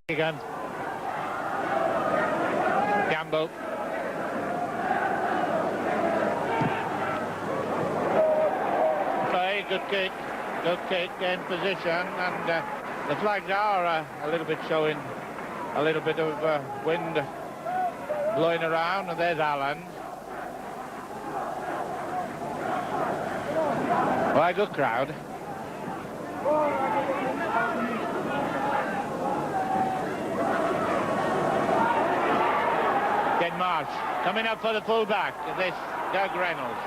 Egan. Campbell. Play, good kick, in position, and the flags are a little bit showing a little bit of wind blowing around, and there's Allen. Well, a good crowd. Marsh. Coming up for the full-back, this Doug Reynolds.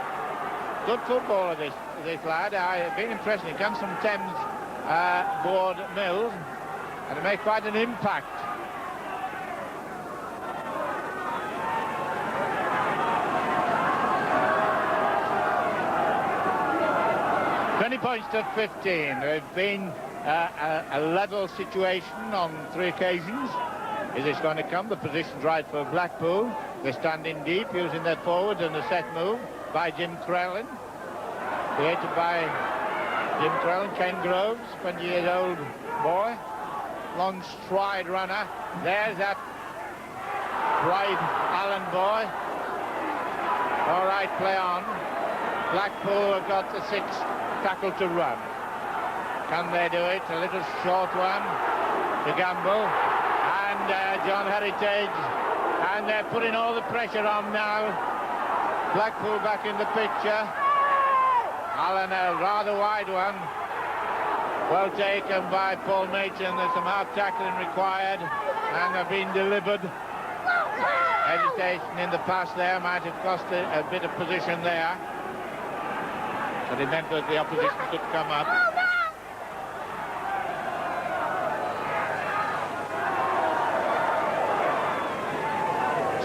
Good footballer, this lad. I've been impressed. He comes from Thames Board Mills, and he makes quite an impact. Points to 15. They've been a level situation on 3 occasions. Is this going to come? The position's right for Blackpool. They're standing deep, using their forwards, and a set move by Jim Crellin. Created by Jim Crellin. Ken Groves, 20-year-old boy. Long stride runner. There's that Bright Allen boy. All right, play on. Blackpool have got the 6th tackle to run. Can they do it? A little short one to Gamble. And John Heritage. And they're putting all the pressure on now. Blackpool back in the picture. Allen, a rather wide one. Well taken by Paul Machin. There's some hard tackling required. And they've been delivered. Hesitation in the pass there might have cost a bit of position there. But it meant that the opposition could come up.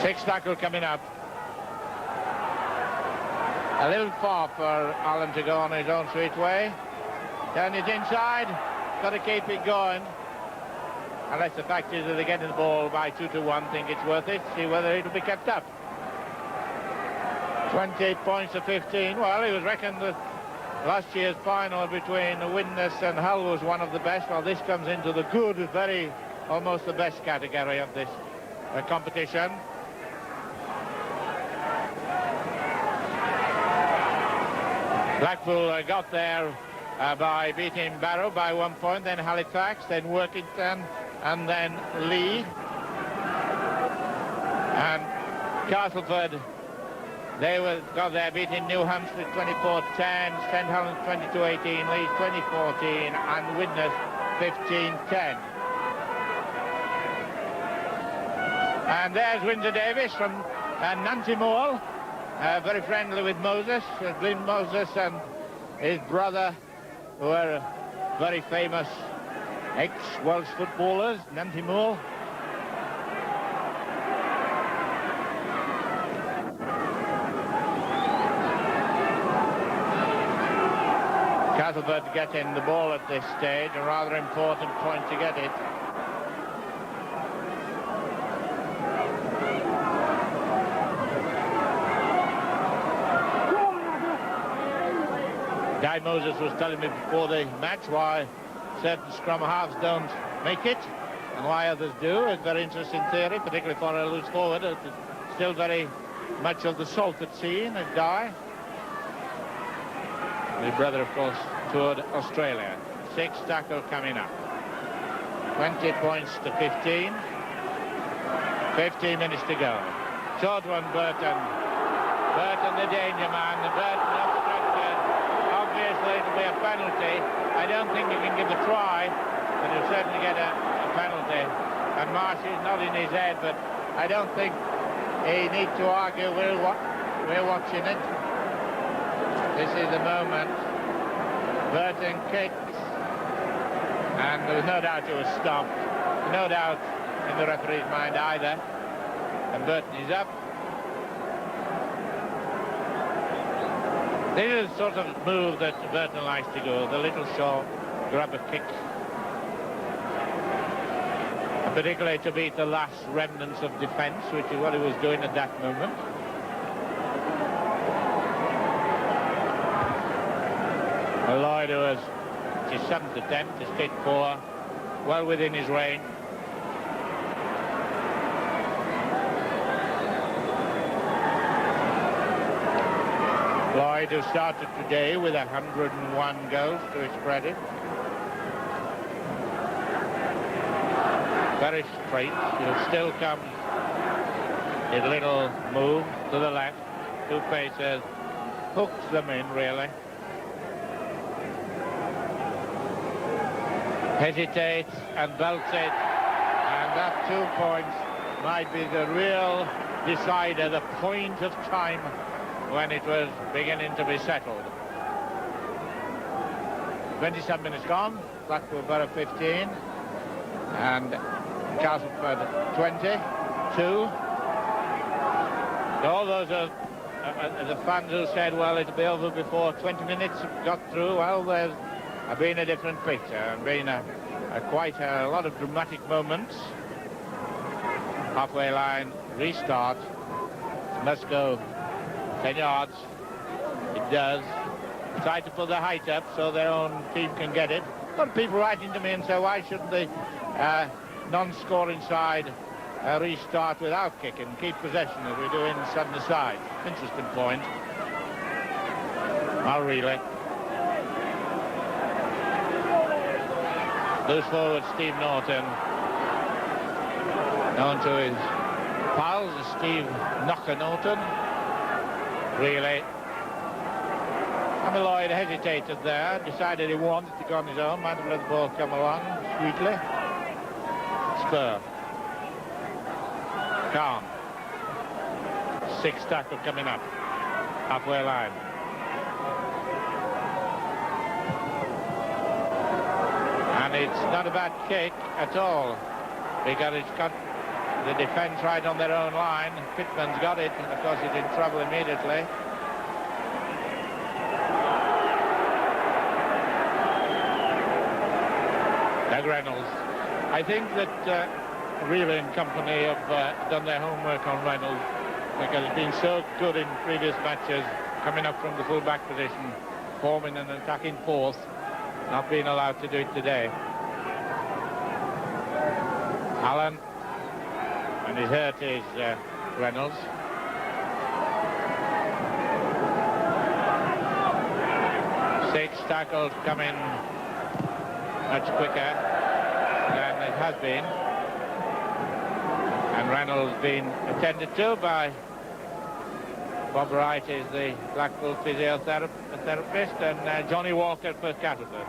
Sixth tackle coming up. A little far for Allen to go on his own sweet way. Turn it inside. Got to keep it going. Unless the fact is that they're getting the ball by 2-1, think it's worth it. See whether it'll be kept up. 28 points to 15. Well, it was reckoned that last year's final between Widnes and Hull was one of the best. Well, this comes into the good, very, almost the best category of this competition. Blackpool got there by beating Borough by 1 point, then Halifax, then Workington, and then Lee. And Castleford, they got there beating New Hampshire 24-10, St Helens 22-18, Leeds 20-14, and Widnes 15-10. And there's Windsor Davis from Nancy Moore, very friendly with Moses, Glyn Moses, and his brother, who are very famous ex-Welsh footballers, Nancy Moore. Castleford getting the ball at this stage, a rather important point to get it. Guy Moses was telling me before the match why certain scrum halves don't make it and why others do. It's a very interesting theory, particularly for a loose forward. It's still very much of the salt at sea in a Guy. His brother, of course, toured Australia. Sixth tackle coming up. 20 points to 15. 15 minutes to go. Short one, Burton. Burton, the danger man. The Burton obstructed. Obviously, it'll be a penalty. I don't think he can give a try, but he'll certainly get a penalty. And Marsh is nodding his head, but I don't think he needs to argue. We're watching it. This is the moment. Burton kicks, and there was no doubt it was stopped. No doubt in the referee's mind either. And Burton is up. This is the sort of move that Burton likes to go, the little short grabber kick. And particularly to beat the last remnants of defence, which is what he was doing at that moment. Lloyd, who was his 7th attempt, is kick 4, well within his range. Lloyd, who started today with 101 goals to his credit. Very straight. He'll still come. His little move to the left. 2 paces. Hooks them in, really. Hesitates and belts it, and that 2 points might be the real decider, the point of time when it was beginning to be settled. 27 minutes gone, Blackpool Borough 15 and Castleford 22. All those are the fans who said, well, it'll be over before 20 minutes got through. Well, there's been a different picture and been quite a lot of dramatic moments. Halfway line, restart, must go 10 yards. It does. Try to put the height up so their own team can get it. A lot of people writing to me and say, why shouldn't the non-scoring side restart without kicking, keep possession as we do in Sudden side? Interesting point. Not really. Loose forward Steve Norton, known to his pals as Steve Knocker Norton. Really. Lloyd hesitated there, decided he wanted to go on his own, might have let the ball come along sweetly. Spur. Calm. 6 tackle coming up. Halfway line. And it's not a bad kick at all, because it's got the defence right on their own line. Pittman's got it, and of course he's in trouble immediately. Doug Reynolds. I think that Reilly and company have done their homework on Reynolds, because he's been so good in previous matches, coming up from the full-back position, forming an attacking fourth, not being allowed to do it today. Allen, and his hurt is Reynolds. Six tackles coming much quicker than it has been. And Reynolds being attended to by Bob Wright, is the Blackpool physiotherapist, and Johnny Walker for Castleford.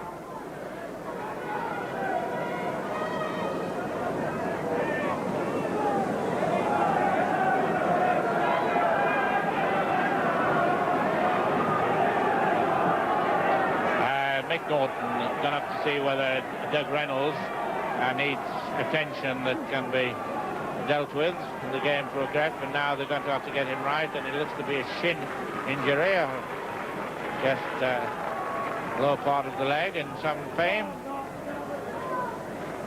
Mick Norton gone up to see whether Doug Reynolds needs attention that can be dealt with in the game progress, but now they're going to have to get him right, and it looks to be a shin injury, just lower part of the leg and some pain.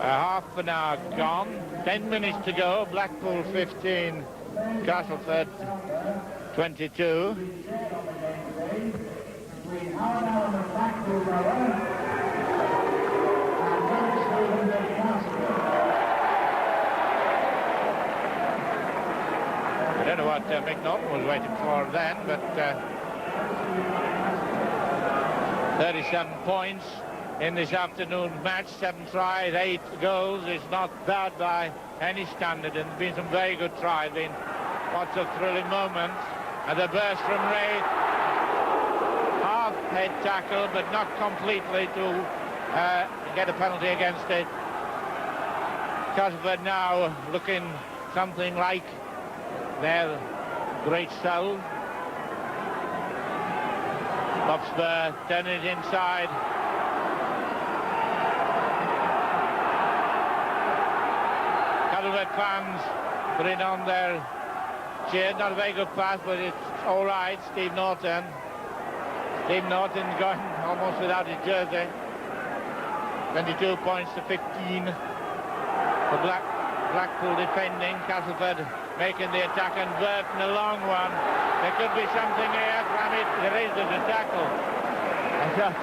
Half an hour gone, 10 minutes to go. Blackpool 15, Castleford 22. I don't know what Mick Norton was waiting for then, but 37 points in this afternoon's match, 7 tries, 8 goals. It's not bad by any standard, and there's been some very good tries, been lots of thrilling moments. And the burst from Ray, half head tackle, but not completely to get a penalty against it. Castleford now looking something like their great self. Bob Spur turning it inside. Castleford fans putting on their cheer. Not a very good pass, but it's all right. Steve Norton going almost without his jersey. 22 points to 15 for Blackpool defending. Castleford making the attack, and Burton a long one. There could be something here. There is a tackle. I thought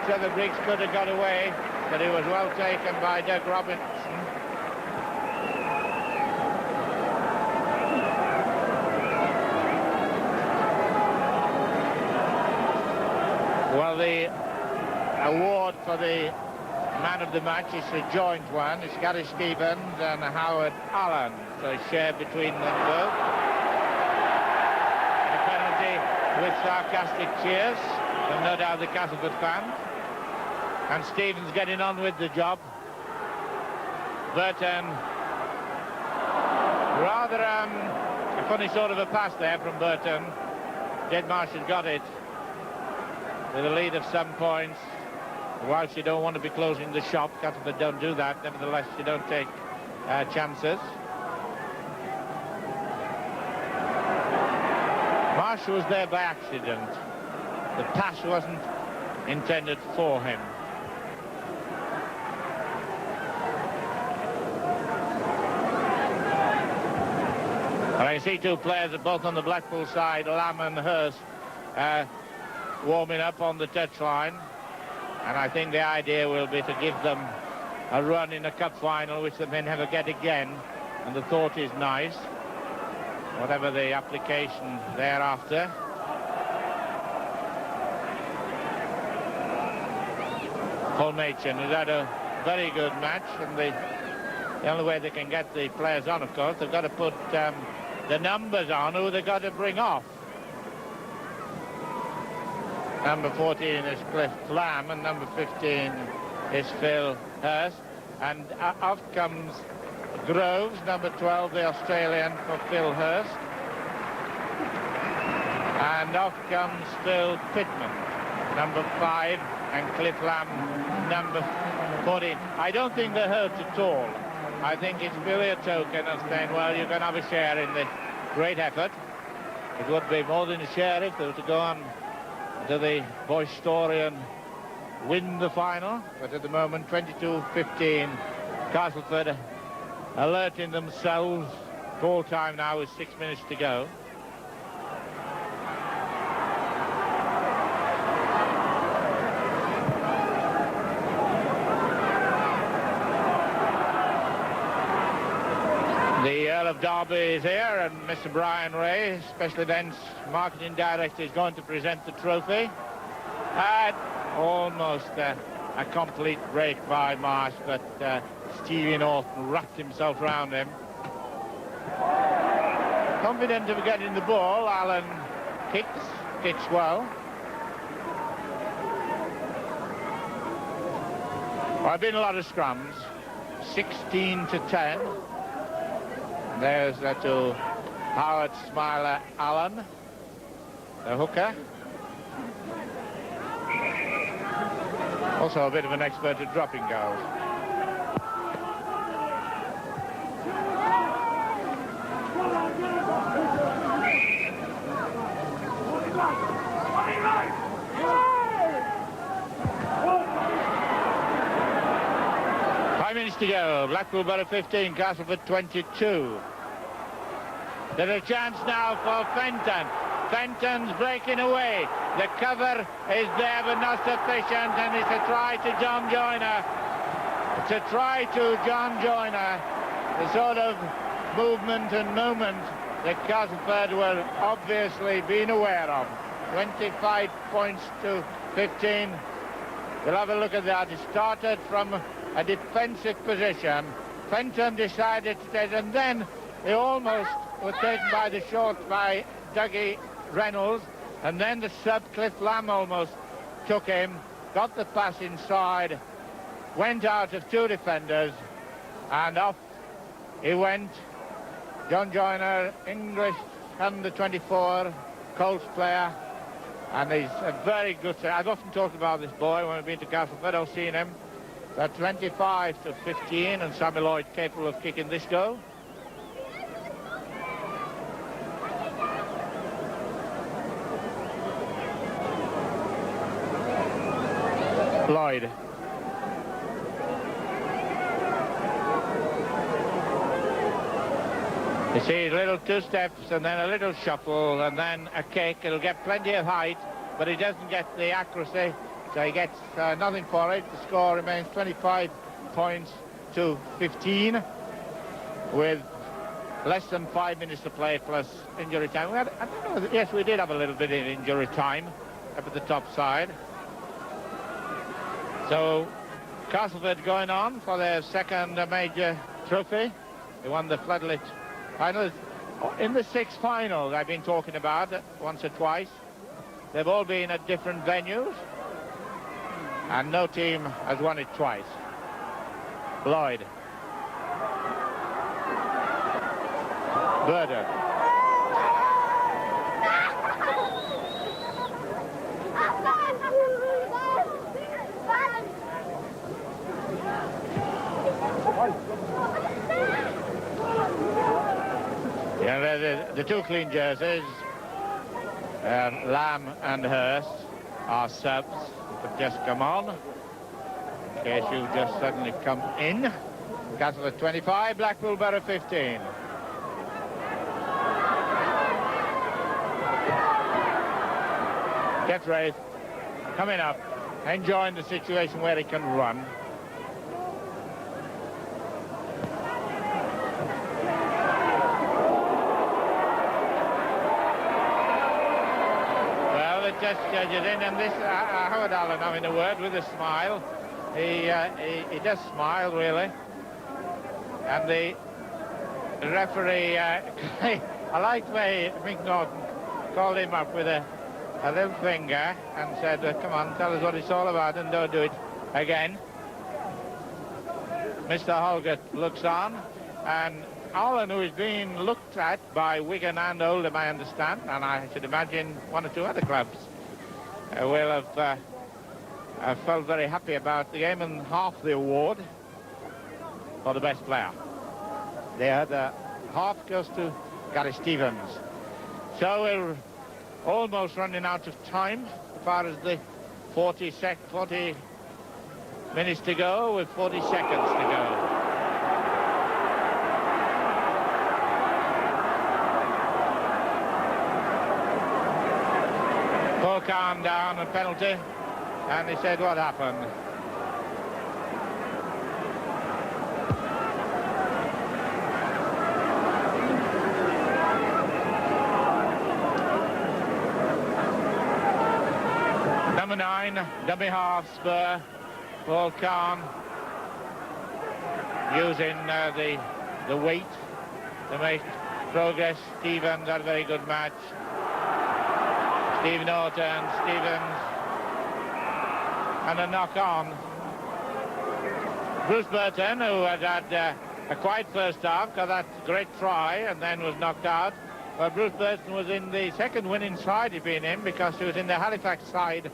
Trevor Briggs could have got away, but he was well taken by Doug Robinson. Well, the award for the man of the match is a joint one. It's Gary Stevens and Howard Allen, so it's shared between them both. The penalty with sarcastic cheers from no doubt the Castleford fans. And Stevens getting on with the job. Burton rather A funny sort of a pass there from Burton. Deadmarsh has got it with a lead of some points. Whilst you don't want to be closing the shop, Castleford don't do that. Nevertheless, you don't take chances. Marsh was there by accident. The pass wasn't intended for him. And I see two players both on the Blackpool side, Lamb and Hurst, warming up on the touchline. And I think the idea will be to give them a run in a cup final, which they may never get again. And the thought is nice, whatever the application thereafter. Paul Machin has had a very good match, and the only way they can get the players on, of course, they've got to put the numbers on who they've got to bring off. Number 14 is Cliff Lamb, and number 15 is Phil Hurst. And off comes Groves, number 12, the Australian, for Phil Hurst. And off comes Phil Pittman, number 5, and Cliff Lamb, number 14. I don't think they're hurt at all. I think it's merely a token of saying, well, you can have a share in the great effort. It would be more than a share if they were to go on to the boys' story and win the final. But at the moment, 22-15, Castleford alerting themselves. Full time now with 6 minutes to go. The Earl of Derby is here, and Mr. Brian Ray, special events marketing director, is going to present the trophy. And almost a complete break by Marsh, but Stevie Norton wrapped himself around him. Confident of getting the ball, Allen kicks well. Well, I've been a lot of scrums, 16-10. There's to Howard Smiler Allen, the hooker. Also a bit of an expert at dropping goals. Minutes to go. Blackpool Borough 15, Castleford 22. There's a chance now for Fenton. Fenton's breaking away. The cover is there but not sufficient, and it's a try to John Joyner. It's a try to John Joyner. The sort of movement and moment that Castleford will obviously been aware of. 25 points to 15. We'll have a look at that. It started from a defensive position. Fenton decided to take, and then they almost were taken by the short by Dougie Reynolds, and then the sub Cliff Lamb almost took him, got the pass inside, went out of two defenders, and off he went. John Joyner, English under 24, Colts player, and he's a very good player. I've often talked about this boy when I've been to Castleford. I've seen him. They're 25-15, and Sammy Lloyd capable of kicking this goal. Lloyd. You see, little two steps, and then a little shuffle, and then a kick. It'll get plenty of height, but he doesn't get the accuracy. So he gets nothing for it. The score remains 25 points to 15 with less than 5 minutes to play plus injury time. I don't know, yes, we did have a little bit of injury time up at the top side. So Castleford going on for their second major trophy. They won the floodlit final. In the 6 finals I've been talking about once or twice, they've all been at different venues, and no team has won it twice. Lloyd. Burden. And the two clean jerseys, Lamb and Hurst, are subs that have just come on. In case you've just suddenly come in. Castleford 25, Blackpool Borough 15. Gets Wraith coming up, enjoying the situation where he can run. Well, the test judge is in, and this Howard Allen having a word with a smile. He does smile, really. And the referee, I liked the way Mick Norton called him up with a little finger and said, come on, tell us what it's all about and don't do it again. Mr. Holgate looks on, and Allen, who is being looked at by Wigan and Oldham, I understand, and I should imagine one or two other clubs, will have felt very happy about the game, and half the award for the best player. The other half goes to Gary Stevens. So we're almost running out of time as far as the 40 minutes to go with 40 seconds to go. Paul Kahn down a penalty, and he said, what happened? Number 9, dummy half spur, Paul Kahn, using the weight to make progress. Stevens had a very good match. Steve Norton, Stevens, and a knock on. Bruce Burton, who had a quiet first half, got that great try and then was knocked out. But Bruce Burton was in the second winning side he'd been in, because he was in the Halifax side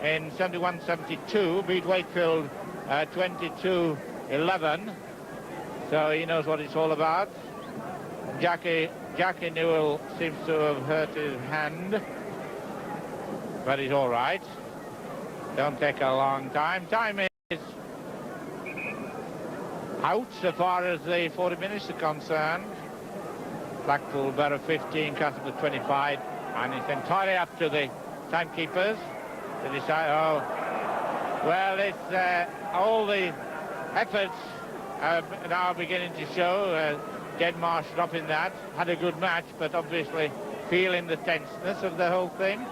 in 71-72, beat Wakefield 22-11. So he knows what it's all about. Jackie Newell seems to have hurt his hand, but he's all right. Don't take a long time. Time is out so far as the 40 minutes are concerned. Blackpool Borough 15, Castleford 25, and it's entirely up to the timekeepers to decide. Oh, well, it's all the efforts now beginning to show. Denmarsh dropping that, had a good match, but obviously feeling the tenseness of the whole thing.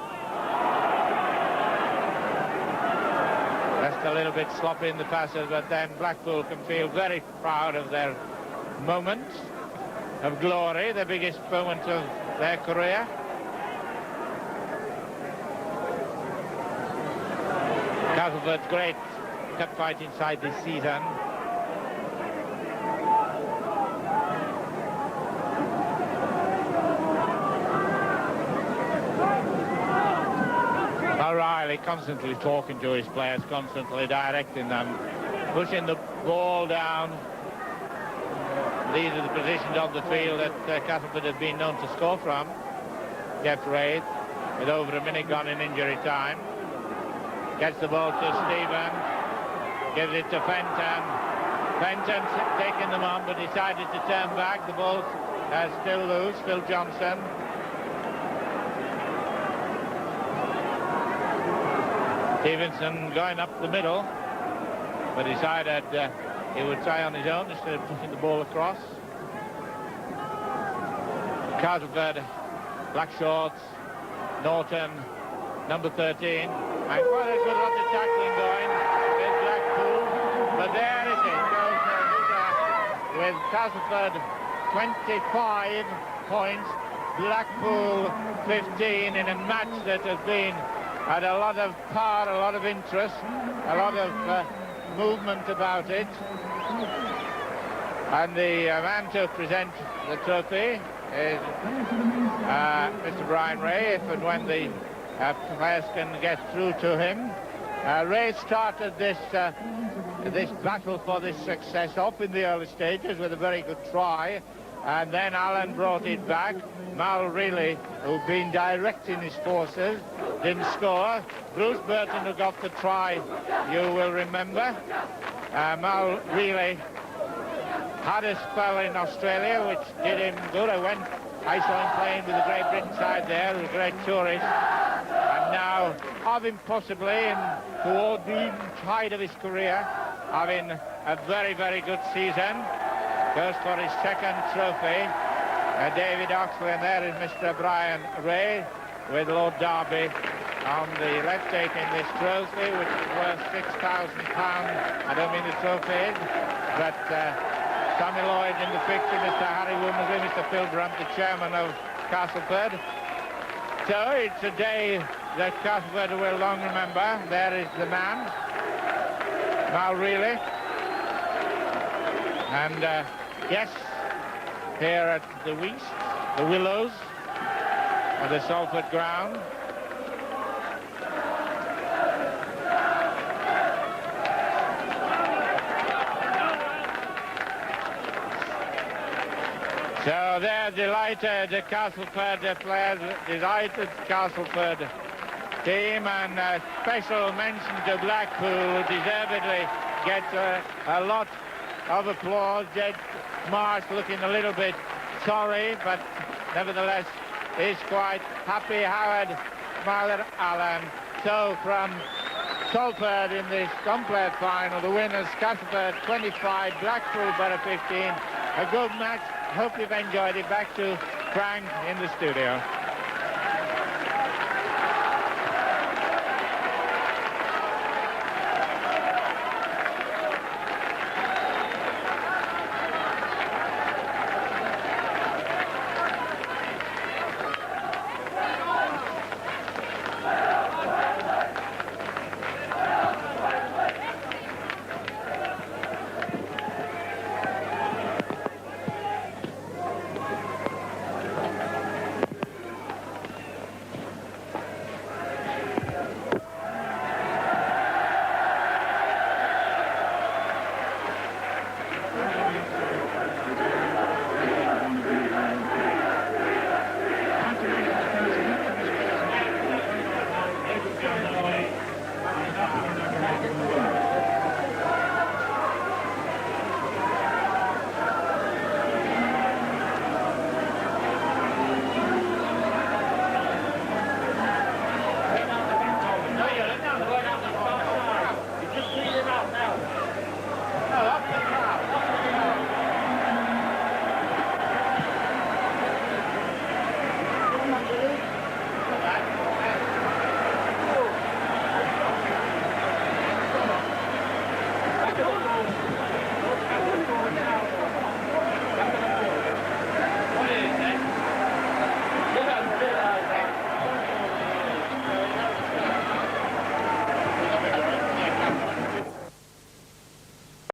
Just a little bit sloppy in the passes, but then Blackpool can feel very proud of their moment of glory, the biggest moment of their career. Castleford's great cup fight inside this season. O'Reilly constantly talking to his players, constantly directing them, pushing the ball down. These are the positions on the field that Castleford have been known to score from. Jeff Wraith, with over a minute gone in injury time, gets the ball to Stevens, gives it to Fenton. Fenton taking them on, but decided to turn back. The ball still loose. Phil Johnson. Stevenson going up the middle, but decided he would try on his own instead of pushing the ball across. Castleford, black shorts, Norton, number 13, and quite a good lot of tackling going with Blackpool, but there it is, goes with Castleford 25 points, Blackpool 15 in a match that has been had a lot of power, a lot of interest, a lot of movement about it. And the man to present the trophy is Mr. Brian Ray, if and when the players can get through to him. Ray started this battle for this success off in the early stages with a very good try. and then Alan brought it back. Mal really, who'd been directing his forces, didn't score. Bruce Burton, who got the try, you will remember. Mal really had a spell in Australia, which did him good. I saw him playing with the Great Britain side there, a great tourist. And now, having possibly, toward the tide of his career, having a very, very good season, goes for his second trophy. David Oxley, and there is Mr. Brian Ray with Lord Derby on the left taking this trophy, which is worth £6,000. I don't mean the trophy, but Sammy Lloyd in the picture, Mr. Harry Womersley, Mr. Phil Brunt, the chairman of Castleford. So it's a day that Castleford will long remember. There is the man, Mal Reilly. And yes, here at the Willows, at the Salford ground. So they're delighted, the Castleford players, delighted Castleford team, and special mention to Blackpool, who deservedly gets a lot of applause. Jed Marsh looking a little bit sorry, but nevertheless is quite happy. Howard, Smiler, Allen. So from Salford in this complete final, the winners Castleford 25, Blackpool Borough 15. A good match. Hope you've enjoyed it. Back to Frank in the studio.